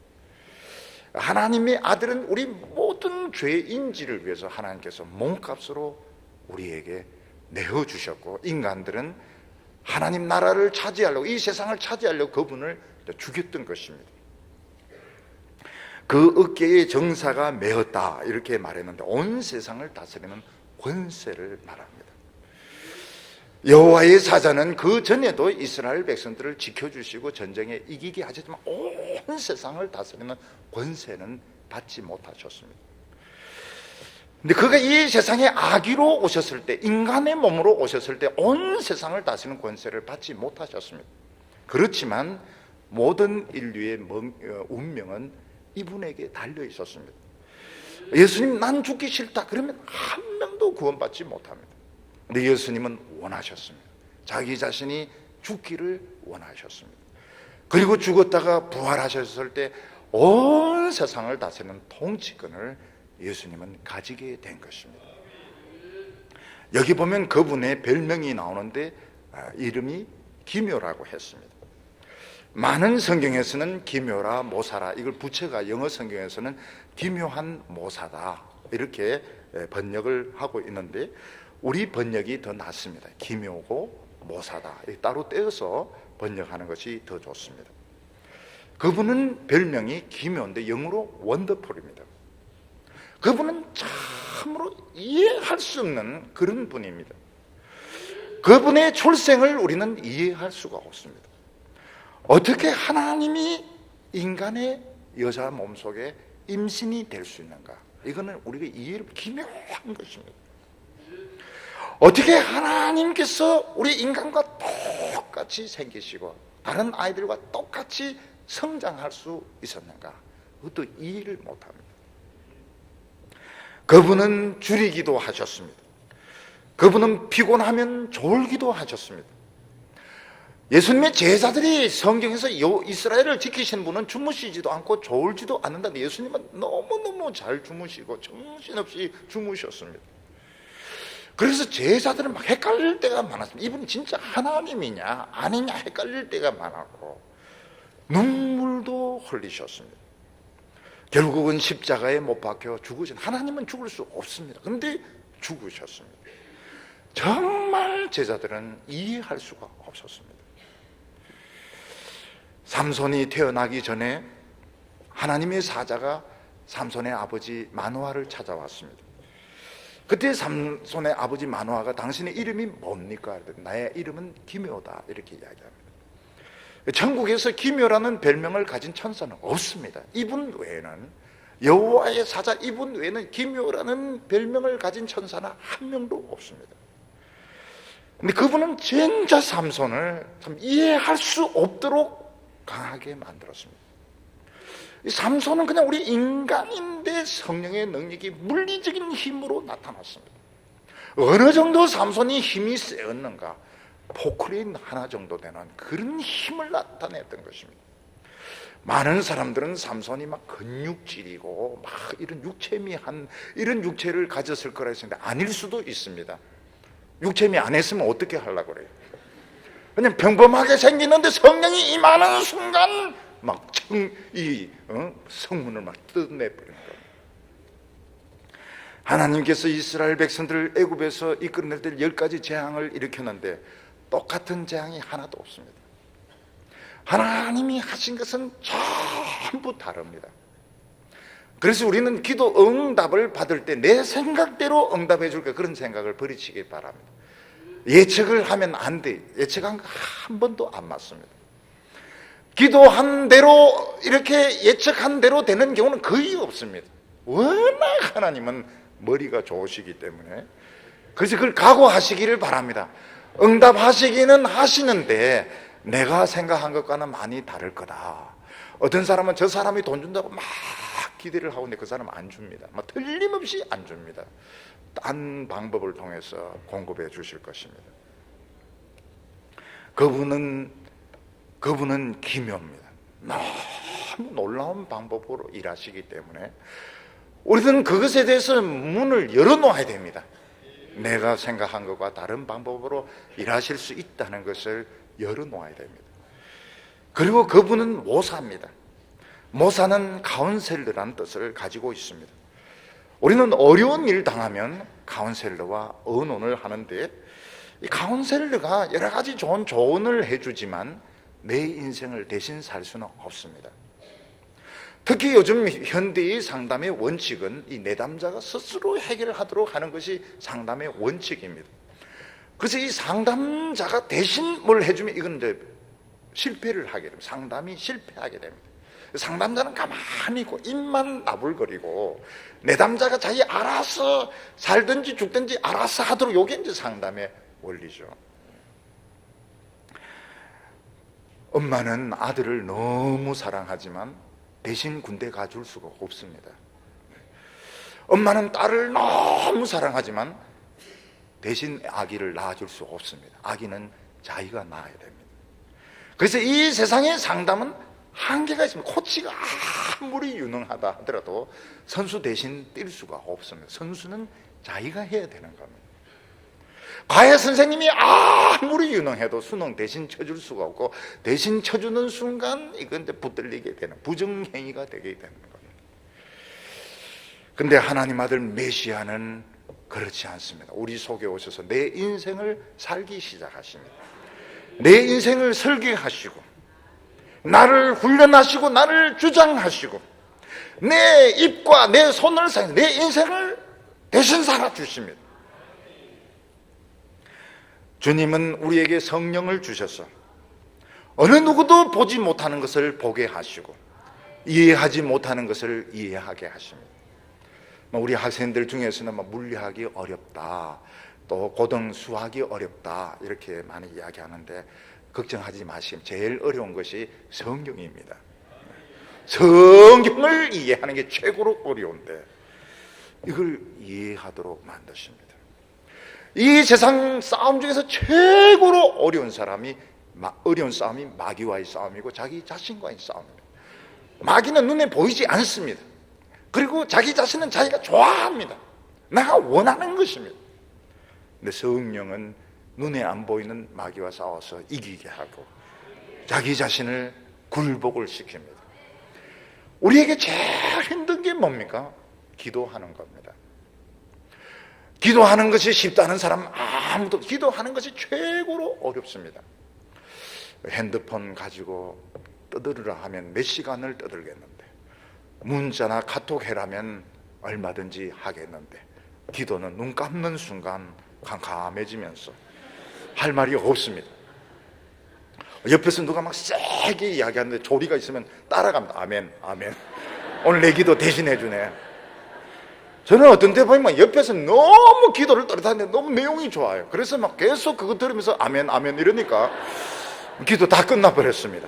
하나님의 아들은 우리 모든 죄의 인지를 위해서 하나님께서 몸값으로 우리에게 내어주셨고, 인간들은 하나님 나라를 차지하려고, 이 세상을 차지하려고 그분을 죽였던 것입니다. 그 어깨에 정사가 메었다 이렇게 말했는데 온 세상을 다스리는 권세를 말합니다. 여호와의 사자는 그 전에도 이스라엘 백성들을 지켜주시고 전쟁에 이기게 하셨지만 온 세상을 다스리는 권세는 받지 못하셨습니다. 근데 그가 이 세상에 아기로 오셨을 때, 인간의 몸으로 오셨을 때 온 세상을 다스리는 권세를 받지 못하셨습니다. 그렇지만 모든 인류의 운명은 이분에게 달려 있었습니다. 예수님 난 죽기 싫다 그러면 한 명도 구원받지 못합니다. 근데 예수님은 원하셨습니다. 자기 자신이 죽기를 원하셨습니다. 그리고 죽었다가 부활하셨을 때 온 세상을 다스리는 통치권을 예수님은 가지게 된 것입니다. 여기 보면 그분의 별명이 나오는데 이름이 기묘라고 했습니다. 많은 성경에서는 기묘라 모사라, 이걸 부처가 영어 성경에서는 기묘한 모사다 이렇게 번역을 하고 있는데 우리 번역이 더 낫습니다. 기묘고 모사다, 따로 떼어서 번역하는 것이 더 좋습니다. 그분은 별명이 기묘인데 영어로 원더풀입니다. 그분은 참으로 이해할 수 없는 그런 분입니다. 그분의 출생을 우리는 이해할 수가 없습니다. 어떻게 하나님이 인간의 여자 몸속에 임신이 될 수 있는가? 이거는 우리가 이해를 기묘한 것입니다. 어떻게 하나님께서 우리 인간과 똑같이 생기시고 다른 아이들과 똑같이 성장할 수 있었는가? 그것도 이해를 못합니다. 그분은 줄이기도 하셨습니다. 그분은 피곤하면 졸기도 하셨습니다. 예수님의 제자들이 성경에서 이스라엘을 지키시는 분은 주무시지도 않고 졸지도 않는다는데 예수님은 너무너무 잘 주무시고 정신없이 주무셨습니다. 그래서 제자들은 막 헷갈릴 때가 많았습니다. 이분이 진짜 하나님이냐 아니냐 헷갈릴 때가 많았고 눈물도 흘리셨습니다. 결국은 십자가에 못 박혀 죽으신, 하나님은 죽을 수 없습니다. 그런데 죽으셨습니다. 정말 제자들은 이해할 수가 없었습니다. 삼손이 태어나기 전에 하나님의 사자가 삼손의 아버지 마노아를 찾아왔습니다. 그때 삼손의 아버지 마노아가 당신의 이름이 뭡니까? 나의 이름은 기묘다 이렇게 이야기합니다. 천국에서 기묘라는 별명을 가진 천사는 없습니다. 이분 외에는, 여호와의 사자 이분 외에는 기묘라는 별명을 가진 천사는 한 명도 없습니다. 근데 그분은 진짜 삼손을 참 이해할 수 없도록 강하게 만들었습니다. 이 삼손은 그냥 우리 인간인데 성령의 능력이 물리적인 힘으로 나타났습니다. 어느 정도 삼손이 힘이 세었는가? 포크레인 하나 정도 되는 그런 힘을 나타냈던 것입니다. 많은 사람들은 삼손이 막 근육질이고 막 이런 육체미한 이런 육체를 가졌을 거라 했는데 아닐 수도 있습니다. 육체미 안 했으면 어떻게 하려고 그래요? 그냥 평범하게 생기는데 성령이 임하는 순간 막 성문을 막 뜯어내버리는 거예요. 하나님께서 이스라엘 백성들을 애굽에서 이끌어낼 때 10가지 재앙을 일으켰는데 똑같은 재앙이 하나도 없습니다. 하나님이 하신 것은 전부 다릅니다. 그래서 우리는 기도 응답을 받을 때 내 생각대로 응답해 줄까, 그런 생각을 버리시기 바랍니다. 예측을 하면 안 돼. 예측한 거 한 번도 안 맞습니다. 기도한 대로, 이렇게 예측한 대로 되는 경우는 거의 없습니다. 워낙 하나님은 머리가 좋으시기 때문에. 그래서 그걸 각오하시기를 바랍니다. 응답하시기는 하시는데 내가 생각한 것과는 많이 다를 거다. 어떤 사람은 저 사람이 돈 준다고 막 기대를 하고 있는데 그 사람은 안 줍니다. 막 틀림없이 안 줍니다. 딴 방법을 통해서 공급해 주실 것입니다. 그분은 기묘합니다. 너무 놀라운 방법으로 일하시기 때문에 우리는 그것에 대해서 문을 열어놓아야 됩니다. 내가 생각한 것과 다른 방법으로 일하실 수 있다는 것을 열어놓아야 됩니다. 그리고 그분은 모사입니다. 모사는 카운셀러라는 뜻을 가지고 있습니다. 우리는 어려운 일 당하면 카운셀러와 의논을 하는데, 이 카운셀러가 여러 가지 좋은 조언을 해주지만 내 인생을 대신 살 수는 없습니다. 특히 요즘 현대의 상담의 원칙은 이 내담자가 스스로 해결하도록 하는 것이 상담의 원칙입니다. 그래서 이 상담자가 대신 뭘 해주면 이건 이제 실패를 하게 됩니다. 상담이 실패하게 됩니다. 상담자는 가만히 있고 입만 나불거리고 내담자가 자기 알아서 살든지 죽든지 알아서 하도록, 이게 이제 상담의 원리죠. 엄마는 아들을 너무 사랑하지만 대신 군대 가줄 수가 없습니다. 엄마는 딸을 너무 사랑하지만 대신 아기를 낳아줄 수 없습니다. 아기는 자기가 낳아야 됩니다. 그래서 이 세상의 상담은 한계가 있습니다. 코치가 아무리 유능하다 하더라도 선수 대신 뛸 수가 없습니다. 선수는 자기가 해야 되는 겁니다. 과외 선생님이 아무리 유능해도 수능 대신 쳐줄 수가 없고, 대신 쳐주는 순간 이건 이제 붙들리게 되는 부정행위가 되게 되는 겁니다. 근데 하나님 아들 메시아는 그렇지 않습니다. 우리 속에 오셔서 내 인생을 살기 시작하십니다. 내 인생을 설계하시고 나를 훈련하시고 나를 주장하시고 내 입과 내 손을 사용해서 내 인생을 대신 살아주십니다. 주님은 우리에게 성령을 주셔서 어느 누구도 보지 못하는 것을 보게 하시고 이해하지 못하는 것을 이해하게 하십니다. 우리 학생들 중에서는 물리학이 어렵다, 또 고등 수학이 어렵다, 이렇게 많이 이야기하는데 걱정하지 마시고 제일 어려운 것이 성경입니다. 성경을 이해하는 게 최고로 어려운데 이걸 이해하도록 만드십니다. 이 세상 싸움 중에서 최고로 어려운 싸움이 마귀와의 싸움이고 자기 자신과의 싸움입니다. 마귀는 눈에 보이지 않습니다. 그리고 자기 자신은 자기가 좋아합니다. 내가 원하는 것입니다. 근데 성령은 눈에 안 보이는 마귀와 싸워서 이기게 하고 자기 자신을 굴복을 시킵니다. 우리에게 제일 힘든 게 뭡니까? 기도하는 겁니다. 기도하는 것이 쉽다는 사람 아무도, 기도하는 것이 최고로 어렵습니다. 핸드폰 가지고 떠들으라 하면 몇 시간을 떠들겠는데, 문자나 카톡 해라면 얼마든지 하겠는데, 기도는 눈 감는 순간 캄캄해지면서 할 말이 없습니다. 옆에서 누가 막 세게 이야기하는데 조리가 있으면 따라갑니다. 아멘, 아멘. 오늘 내 기도 대신해 주네. 저는 어떤 때 보면 옆에서 너무 기도를 떨어뜨리는데 너무 내용이 좋아요. 그래서 막 계속 그거 들으면서 아멘, 아멘 이러니까 기도 다 끝나버렸습니다.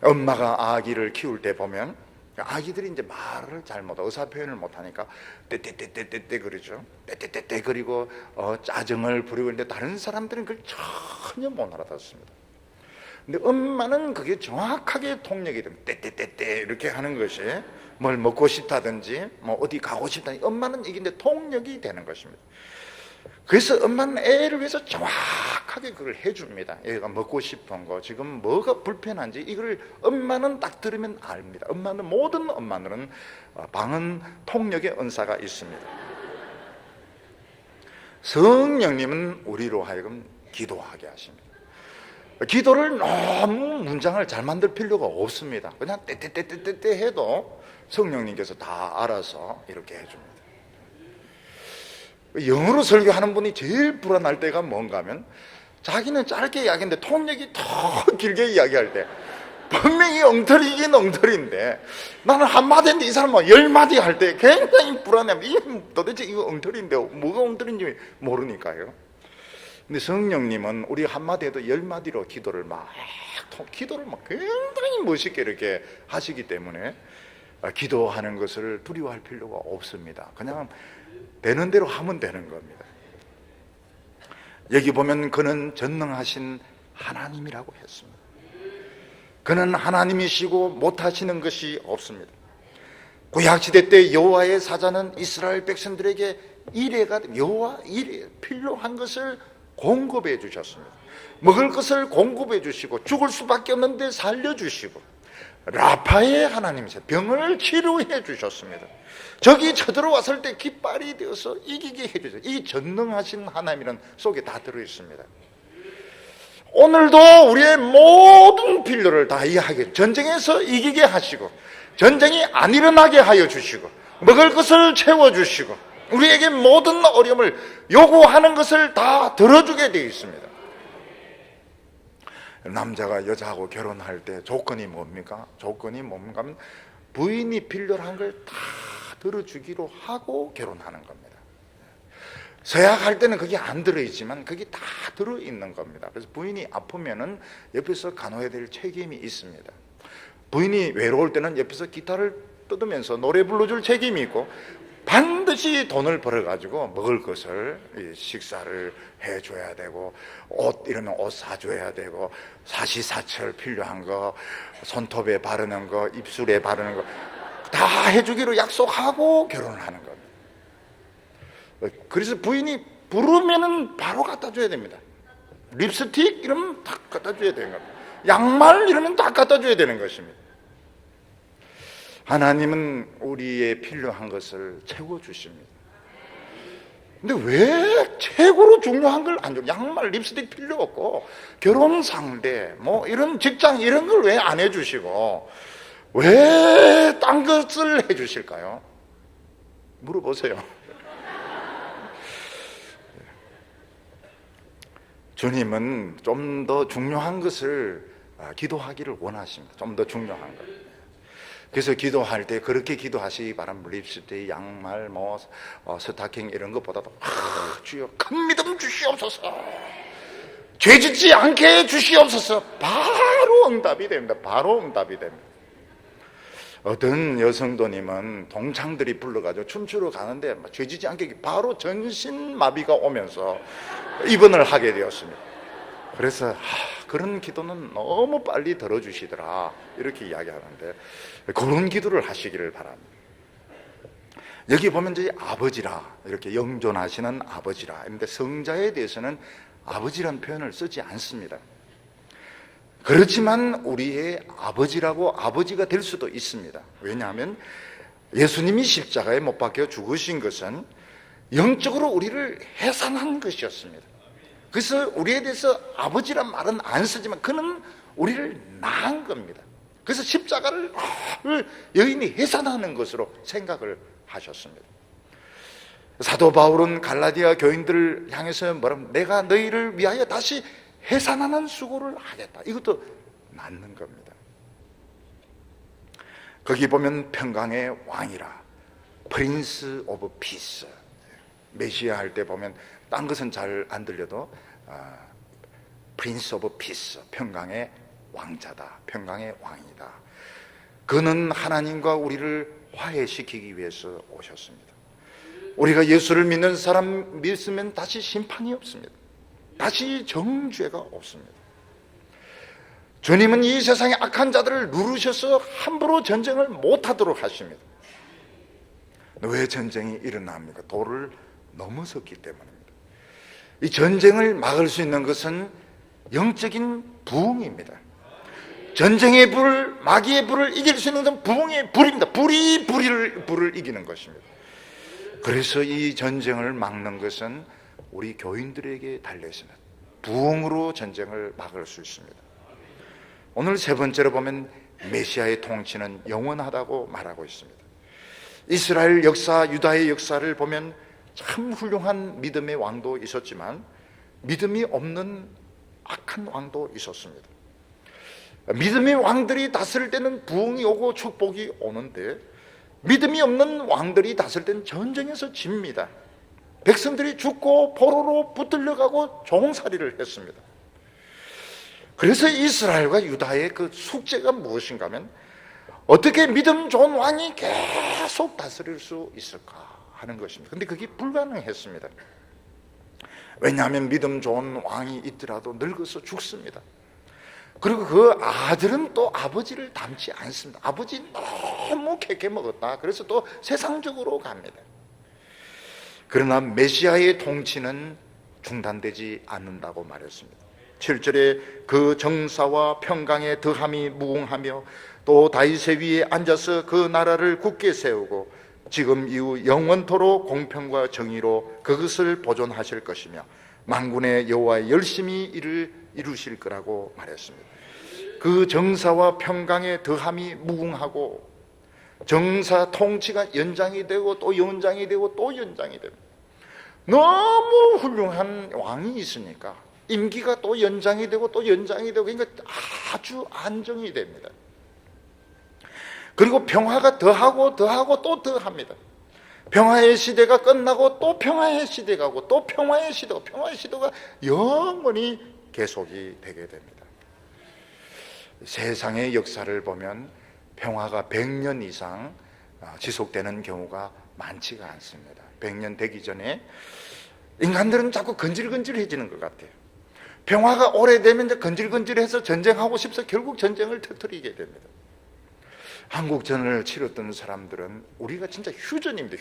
엄마가 아기를 키울 때 보면 아기들이 이제 말을 잘 못하고 의사 표현을 못하니까 떼떼떼떼떼 그러죠. 떼떼떼떼 그리고 짜증을 부리고 있는데 다른 사람들은 그걸 전혀 못 알아듣습니다. 근데 엄마는 그게 정확하게 통역이 됩니다. 떼떼떼떼 이렇게 하는 것이 뭘 먹고 싶다든지 뭐 어디 가고 싶다든지 엄마는 이게 이제 통역이 되는 것입니다. 그래서 엄마는 애를 위해서 정확하게 그걸 해줍니다. 애가 먹고 싶은 거, 지금 뭐가 불편한지 이걸 엄마는 딱 들으면 압니다. 모든 엄마들은 방언 통역의 은사가 있습니다. 성령님은 우리로 하여금 기도하게 하십니다. 기도를 너무 문장을 잘 만들 필요가 없습니다. 그냥 떼떼떼떼떼 해도 성령님께서 다 알아서 이렇게 해줍니다. 영어로 설교하는 분이 제일 불안할 때가 뭔가 하면 자기는 짧게 이야기했는데 통역이 더 길게 이야기할 때 분명히 엉터리긴 엉터리인데 나는 한마디인데 이 사람은 10마디 할 때 굉장히 불안해요. 도대체 이거 엉터리인데 뭐가 엉터리인지 모르니까요. 근데 성령님은 우리 한마디 해도 10마디로 기도를 막 굉장히 멋있게 이렇게 하시기 때문에 기도하는 것을 두려워할 필요가 없습니다. 그냥 되는 대로 하면 되는 겁니다. 여기 보면 그는 전능하신 하나님이라고 했습니다. 그는 하나님이시고 못하시는 것이 없습니다. 구약시대 때 여호와의 사자는 이스라엘 백성들에게 여호와 일에 필요한 것을 공급해 주셨습니다. 먹을 것을 공급해 주시고 죽을 수밖에 없는데 살려주시고 라파의 하나님이세요. 병을 치료해 주셨습니다. 적이 쳐들어왔을 때 깃발이 되어서 이기게 해주세요. 이 전능하신 하나님이란 속에 다 들어있습니다. 오늘도 우리의 모든 필요를 다 이해하게, 전쟁에서 이기게 하시고 전쟁이 안 일어나게 하여 주시고 먹을 것을 채워주시고 우리에게 모든 어려움을 요구하는 것을 다 들어주게 되어 있습니다. 남자가 여자하고 결혼할 때 조건이 뭡니까? 조건이 뭔가 하면 부인이 필요한 걸 다 들어주기로 하고 결혼하는 겁니다. 서약할 때는 그게 안 들어있지만 그게 다 들어있는 겁니다. 그래서 부인이 아프면은 옆에서 간호해야 될 책임이 있습니다. 부인이 외로울 때는 옆에서 기타를 뜯으면서 노래 불러줄 책임이 있고 반드시 돈을 벌어가지고 먹을 것을, 식사를 해줘야 되고 옷 이러면 옷 사줘야 되고 사시사철 필요한 거, 손톱에 바르는 거, 입술에 바르는 거 다 해주기로 약속하고 결혼을 하는 겁니다. 그래서 부인이 부르면은 바로 갖다 줘야 됩니다. 립스틱 이러면 다 갖다 줘야 되는 겁니다. 양말 이러면 다 갖다 줘야 되는 것입니다. 하나님은 우리의 필요한 것을 채워주십니다. 근데 왜 최고로 중요한 걸 안 줘요? 양말, 립스틱 필요 없고 결혼 상대, 뭐 이런 직장 이런 걸 왜 안 해주시고 왜 딴 것을 해주실까요? 물어보세요. 주님은 좀 더 중요한 것을 기도하기를 원하십니다. 좀 더 중요한 것. 그래서 기도할 때 그렇게 기도하시기 바랍니다. 립스틱, 양말, 스타킹 이런 것보다도 주여 큰 믿음 주시옵소서, 죄 짓지 않게 주시옵소서. 바로 응답이 됩니다. 바로 응답이 됩니다. 어떤 여성도님은 동창들이 불러가지고 춤추러 가는데 죄 짓지 않게 바로 전신마비가 오면서 입원을 하게 되었습니다. 그래서 그런 기도는 너무 빨리 들어주시더라 이렇게 이야기하는데 그런 기도를 하시기를 바랍니다. 여기 보면 이제 아버지라 이렇게 영존하시는 아버지라, 그런데 성자에 대해서는 아버지라는 표현을 쓰지 않습니다. 그렇지만 우리의 아버지라고 아버지가 될 수도 있습니다. 왜냐하면 예수님이 십자가에 못 박혀 죽으신 것은 영적으로 우리를 해산한 것이었습니다. 그래서 우리에 대해서 아버지란 말은 안 쓰지만 그는 우리를 낳은 겁니다. 그래서 십자가를 여인이 해산하는 것으로 생각을 하셨습니다. 사도 바울은 갈라디아 교인들을 향해서 뭐라면 내가 너희를 위하여 다시 해산하는 수고를 하겠다. 이것도 맞는 겁니다. 거기 보면 평강의 왕이라, 프린스 오브 피스, 메시아 할 때 보면 딴 것은 잘 안 들려도 프린스 오브 피스, 평강의 왕자다, 평강의 왕이다. 그는 하나님과 우리를 화해시키기 위해서 오셨습니다. 우리가 예수를 믿는 사람 믿으면 다시 심판이 없습니다. 다시 정죄가 없습니다. 주님은 이 세상의 악한 자들을 누르셔서 함부로 전쟁을 못하도록 하십니다. 왜 전쟁이 일어납니까? 도를 넘어섰기 때문입니다. 이 전쟁을 막을 수 있는 것은 영적인 부흥입니다. 전쟁의 불, 마귀의 불을 이길 수 있는 것은 부흥의 불입니다. 불이 불을 이기는 것입니다. 그래서 이 전쟁을 막는 것은 우리 교인들에게 달려 있습니다. 부흥으로 전쟁을 막을 수 있습니다. 오늘 세 번째로 보면 메시아의 통치는 영원하다고 말하고 있습니다. 이스라엘 역사, 유다의 역사를 보면 참 훌륭한 믿음의 왕도 있었지만 믿음이 없는 악한 왕도 있었습니다. 믿음의 왕들이 다스릴 때는 부흥이 오고 축복이 오는데 믿음이 없는 왕들이 다스릴 때는 전쟁에서 집니다. 백성들이 죽고 포로로 붙들려가고 종살이를 했습니다. 그래서 이스라엘과 유다의 그 숙제가 무엇인가 하면 어떻게 믿음 좋은 왕이 계속 다스릴 수 있을까 하는 것입니다. 근데 그게 불가능했습니다. 왜냐하면 믿음 좋은 왕이 있더라도 늙어서 죽습니다. 그리고 그 아들은 또 아버지를 닮지 않습니다. 아버지 너무 캐캐 먹었다. 그래서 또 세상적으로 갑니다. 그러나 메시아의 통치는 중단되지 않는다고 말했습니다. 7절에 그 정사와 평강의 더함이 무궁하며 또 다윗의 위에 앉아서 그 나라를 굳게 세우고 지금 이후 영원토록 공평과 정의로 그것을 보존하실 것이며 만군의 여호와의 열심히 이를 이루실 거라고 말했습니다. 그 정사와 평강의 더함이 무궁하고 정사 통치가 연장이 되고 또 연장이 되고 또 연장이 됩니다. 너무 훌륭한 왕이 있으니까 임기가 또 연장이 되고 또 연장이 되고 그러니까 아주 안정이 됩니다. 그리고 평화가 더하고 더하고 또 더합니다. 평화의 시대가 끝나고 또 평화의 시대가 오고 또 평화의 시대가 평화의 시대가 영원히 계속이 되게 됩니다. 세상의 역사를 보면 평화가 100년 이상 지속되는 경우가 많지가 않습니다. 100년 되기 전에 인간들은 자꾸 건질건질해지는 것 같아요. 평화가 오래되면 이제 건질건질해서 전쟁하고 싶어서 결국 전쟁을 터뜨리게 됩니다. 한국전을 치렀던 사람들은 우리가 진짜 휴전입니다.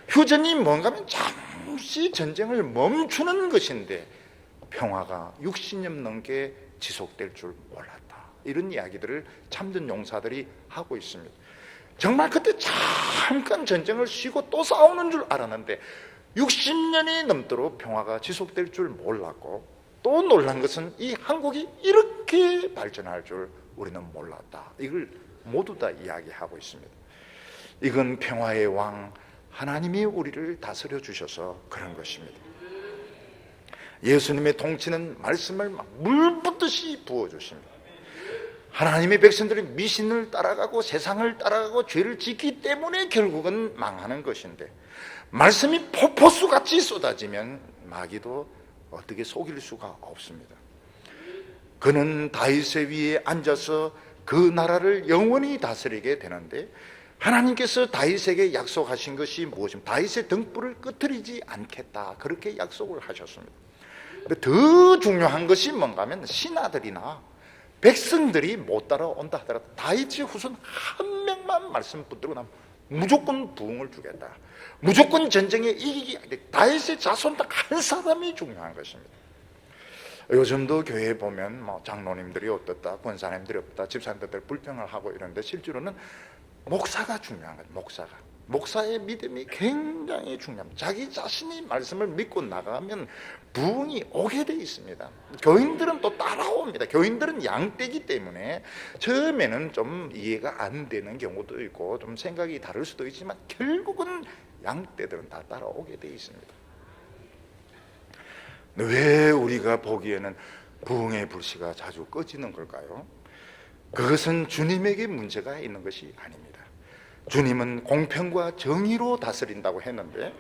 휴전이 뭔가 하면 잠시 전쟁을 멈추는 것인데 평화가 60년 넘게 지속될 줄 몰랐다. 이런 이야기들을 참전 용사들이 하고 있습니다. 정말 그때 잠깐 전쟁을 쉬고 또 싸우는 줄 알았는데 60년이 넘도록 평화가 지속될 줄 몰랐고 또 놀란 것은 이 한국이 이렇게 발전할 줄 우리는 몰랐다. 이걸 모두 다 이야기하고 있습니다. 이건 평화의 왕 하나님이 우리를 다스려 주셔서 그런 것입니다. 예수님의 통치는 말씀을 물 붓듯이 부어주십니다. 하나님의 백성들이 미신을 따라가고 세상을 따라가고 죄를 짓기 때문에 결국은 망하는 것인데 말씀이 폭포수같이 쏟아지면 마귀도 어떻게 속일 수가 없습니다. 그는 다윗의 위에 앉아서 그 나라를 영원히 다스리게 되는데 하나님께서 다윗에게 약속하신 것이 무엇입니까? 다윗의 등불을 끄트리지 않겠다 그렇게 약속을 하셨습니다. 근데 더 중요한 것이 뭔가 하면 신하들이나 백성들이 못 따라온다 하더라도 다윗의 후손 한 명만 말씀 붙들고 나면 무조건 부흥을 주겠다. 무조건 전쟁에 이기기. 다윗의 자손 딱 한 사람이 중요한 것입니다. 요즘도 교회에 보면 뭐 장로님들이 어떻다, 권사님들이 어떻다, 집사님들 불평을 하고 이러는데 실제로는 목사가 중요한 거예요. 목사의 믿음이 굉장히 중요합니다. 자기 자신이 말씀을 믿고 나가면 부흥이 오게 돼 있습니다. 교인들은 또 따라옵니다. 교인들은 양떼기 때문에 처음에는 좀 이해가 안 되는 경우도 있고 좀 생각이 다를 수도 있지만 결국은 양떼들은 다 따라오게 돼 있습니다. 왜 우리가 보기에는 부흥의 불씨가 자주 꺼지는 걸까요? 그것은 주님에게 문제가 있는 것이 아닙니다. 주님은 공평과 정의로 다스린다고 했는데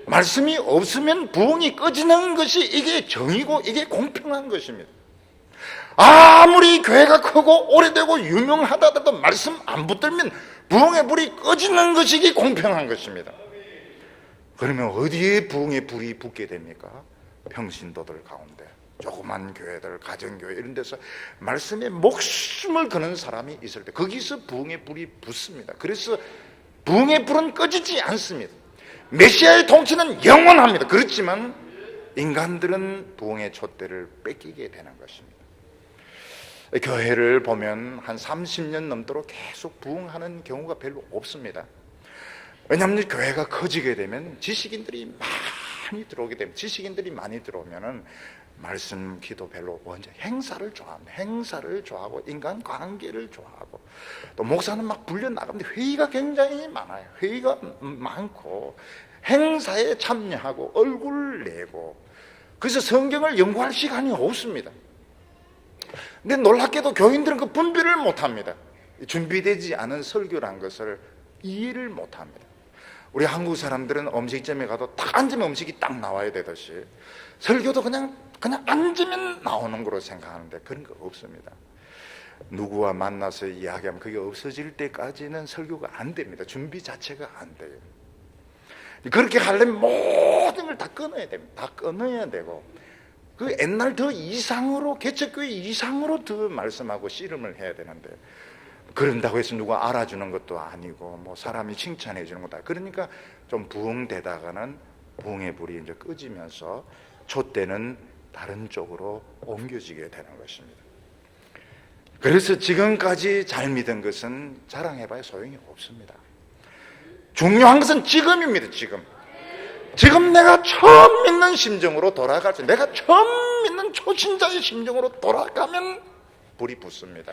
말씀이 없으면 부흥이 꺼지는 것이 이게 정의고 이게 공평한 것입니다. 아무리 교회가 크고 오래되고 유명하다도 말씀 안 붙들면 부흥의 불이 꺼지는 것이 이게 공평한 것입니다. 그러면 어디에 부흥의 불이 붙게 됩니까? 평신도들 가운데 조그만 교회들, 가정교회 이런 데서 말씀에 목숨을 거는 사람이 있을 때 거기서 부흥의 불이 붙습니다. 그래서 부흥의 불은 꺼지지 않습니다. 메시아의 통치는 영원합니다. 그렇지만 인간들은 부흥의 촛대를 뺏기게 되는 것입니다. 교회를 보면 한 30년 넘도록 계속 부흥하는 경우가 별로 없습니다. 왜냐하면 교회가 커지게 되면 지식인들이 많이 들어오게 되면, 지식인들이 많이 들어오면은 말씀 기도 별로, 먼저 행사를 좋아합니다. 행사를 좋아하고 인간관계를 좋아하고, 또 목사는 막 불려나가는데 회의가 굉장히 많아요. 회의가 많고 행사에 참여하고 얼굴 내고, 그래서 성경을 연구할 시간이 없습니다. 근데 놀랍게도 교인들은 그 분별을 못합니다. 준비되지 않은 설교란 것을 이해를 못합니다. 우리 한국 사람들은 음식점에 가도 딱 앉으면 음식이 딱 나와야 되듯이, 설교도 그냥 앉으면 나오는 거로 생각하는데 그런 거 없습니다. 누구와 만나서 이야기하면 그게 없어질 때까지는 설교가 안 됩니다. 준비 자체가 안 돼요. 그렇게 하려면 모든 걸 다 끊어야 됩니다. 다 끊어야 되고, 그 옛날 더 이상으로, 개척교회 이상으로 더 말씀하고 씨름을 해야 되는데, 그런다고 해서 누가 알아주는 것도 아니고 뭐 사람이 칭찬해 주는 것도 아니고, 그러니까 좀 부흥되다가는 부흥의 불이 이제 꺼지면서 촛대는 다른 쪽으로 옮겨지게 되는 것입니다. 그래서 지금까지 잘 믿은 것은 자랑해봐야 소용이 없습니다. 중요한 것은 지금입니다. 지금 내가 처음 믿는 심정으로 돌아갈 때, 내가 처음 믿는 초신자의 심정으로 돌아가면 불이 붙습니다.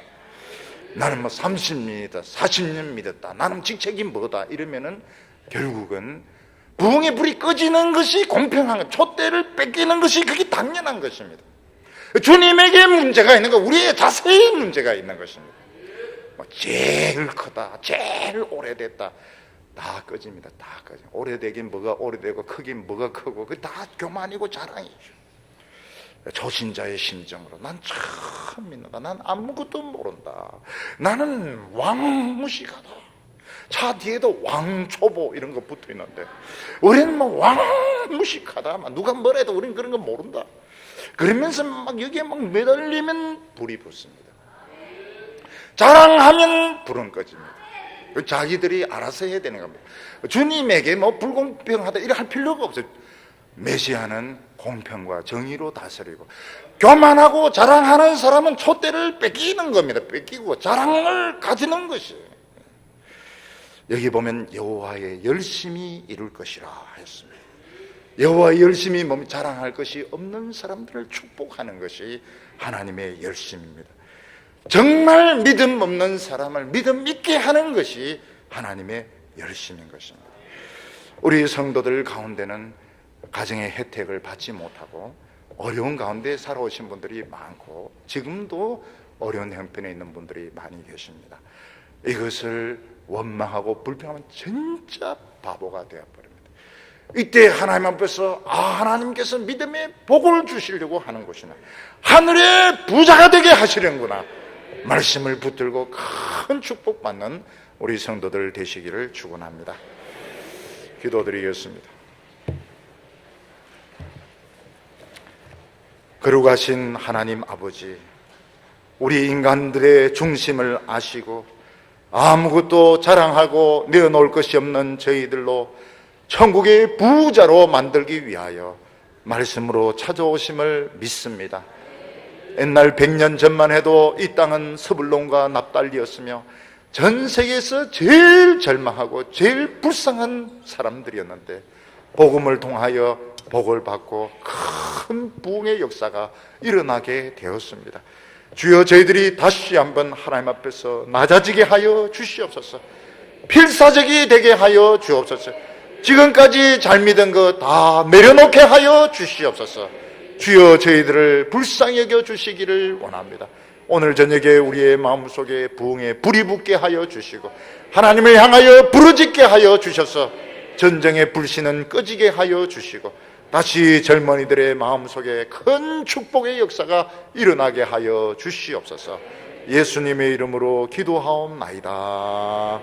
나는 뭐 30년이다 40년 믿었다, 나는 직책이 뭐다 이러면은 결국은 부흥의 불이 꺼지는 것이 공평한 것, 촛대를 뺏기는 것이 그게 당연한 것입니다. 주님에게 문제가 있는 거, 우리의 자세히 문제가 있는 것입니다. 뭐 제일 크다, 제일 오래됐다, 다 꺼집니다. 다 꺼져. 오래되긴 뭐가 오래되고 크긴 뭐가 크고, 그 다 교만이고 자랑이죠. 초신자의 심정으로 난 처음 믿는다, 난 아무것도 모른다, 나는 왕무식하다, 차 뒤에도 왕초보 이런 거 붙어 있는데 우리는 뭐 왕무식하다, 누가 뭐래도 우리는 그런 거 모른다, 그러면서 막 여기에 막 매달리면 불이 붙습니다. 자랑하면 불은 꺼집니다. 자기들이 알아서 해야 되는 겁니다. 주님에게 뭐 불공평하다 이래 할 필요가 없어요. 메시아는 공평과 정의로 다스리고, 교만하고 자랑하는 사람은 촛대를 뺏기는 겁니다. 뺏기고 자랑을 가지는 것이에요. 여기 보면 여호와의 열심히 이룰 것이라 했습니다. 여호와의 열심히 몸 자랑할 것이 없는 사람들을 축복하는 것이 하나님의 열심입니다. 정말 믿음 없는 사람을 믿음 있게 하는 것이 하나님의 열심인 것입니다. 우리 성도들 가운데는 가정의 혜택을 받지 못하고 어려운 가운데 살아오신 분들이 많고, 지금도 어려운 형편에 있는 분들이 많이 계십니다. 이것을 원망하고 불평하면 진짜 바보가 되어버립니다. 이때 하나님 앞에서 하나님께서 믿음의 복을 주시려고 하는 것이나 하늘의 부자가 되게 하시려는구나 말씀을 붙들고 큰 축복받는 우리 성도들 되시기를 축원합니다. 기도드리겠습니다. 거룩하신 하나님 아버지, 우리 인간들의 중심을 아시고 아무것도 자랑하고 내어놓을 것이 없는 저희들로 천국의 부자로 만들기 위하여 말씀으로 찾아오심을 믿습니다. 옛날 100년 전만 해도 이 땅은 스불론과 납달리였으며 전 세계에서 제일 절망하고 제일 불쌍한 사람들이었는데, 복음을 통하여 복을 받고 큰 부흥의 역사가 일어나게 되었습니다. 주여, 저희들이 다시 한번 하나님 앞에서 낮아지게 하여 주시옵소서. 필사적이 되게 하여 주옵소서. 지금까지 잘 믿은 거 다 내려놓게 하여 주시옵소서. 주여, 저희들을 불쌍히 여겨 주시기를 원합니다. 오늘 저녁에 우리의 마음속에 부흥의 불이 붙게 하여 주시고 하나님을 향하여 부르짖게 하여 주셔서 전쟁의 불씨는 꺼지게 하여 주시고 다시 젊은이들의 마음속에 큰 축복의 역사가 일어나게 하여 주시옵소서. 예수님의 이름으로 기도하옵나이다.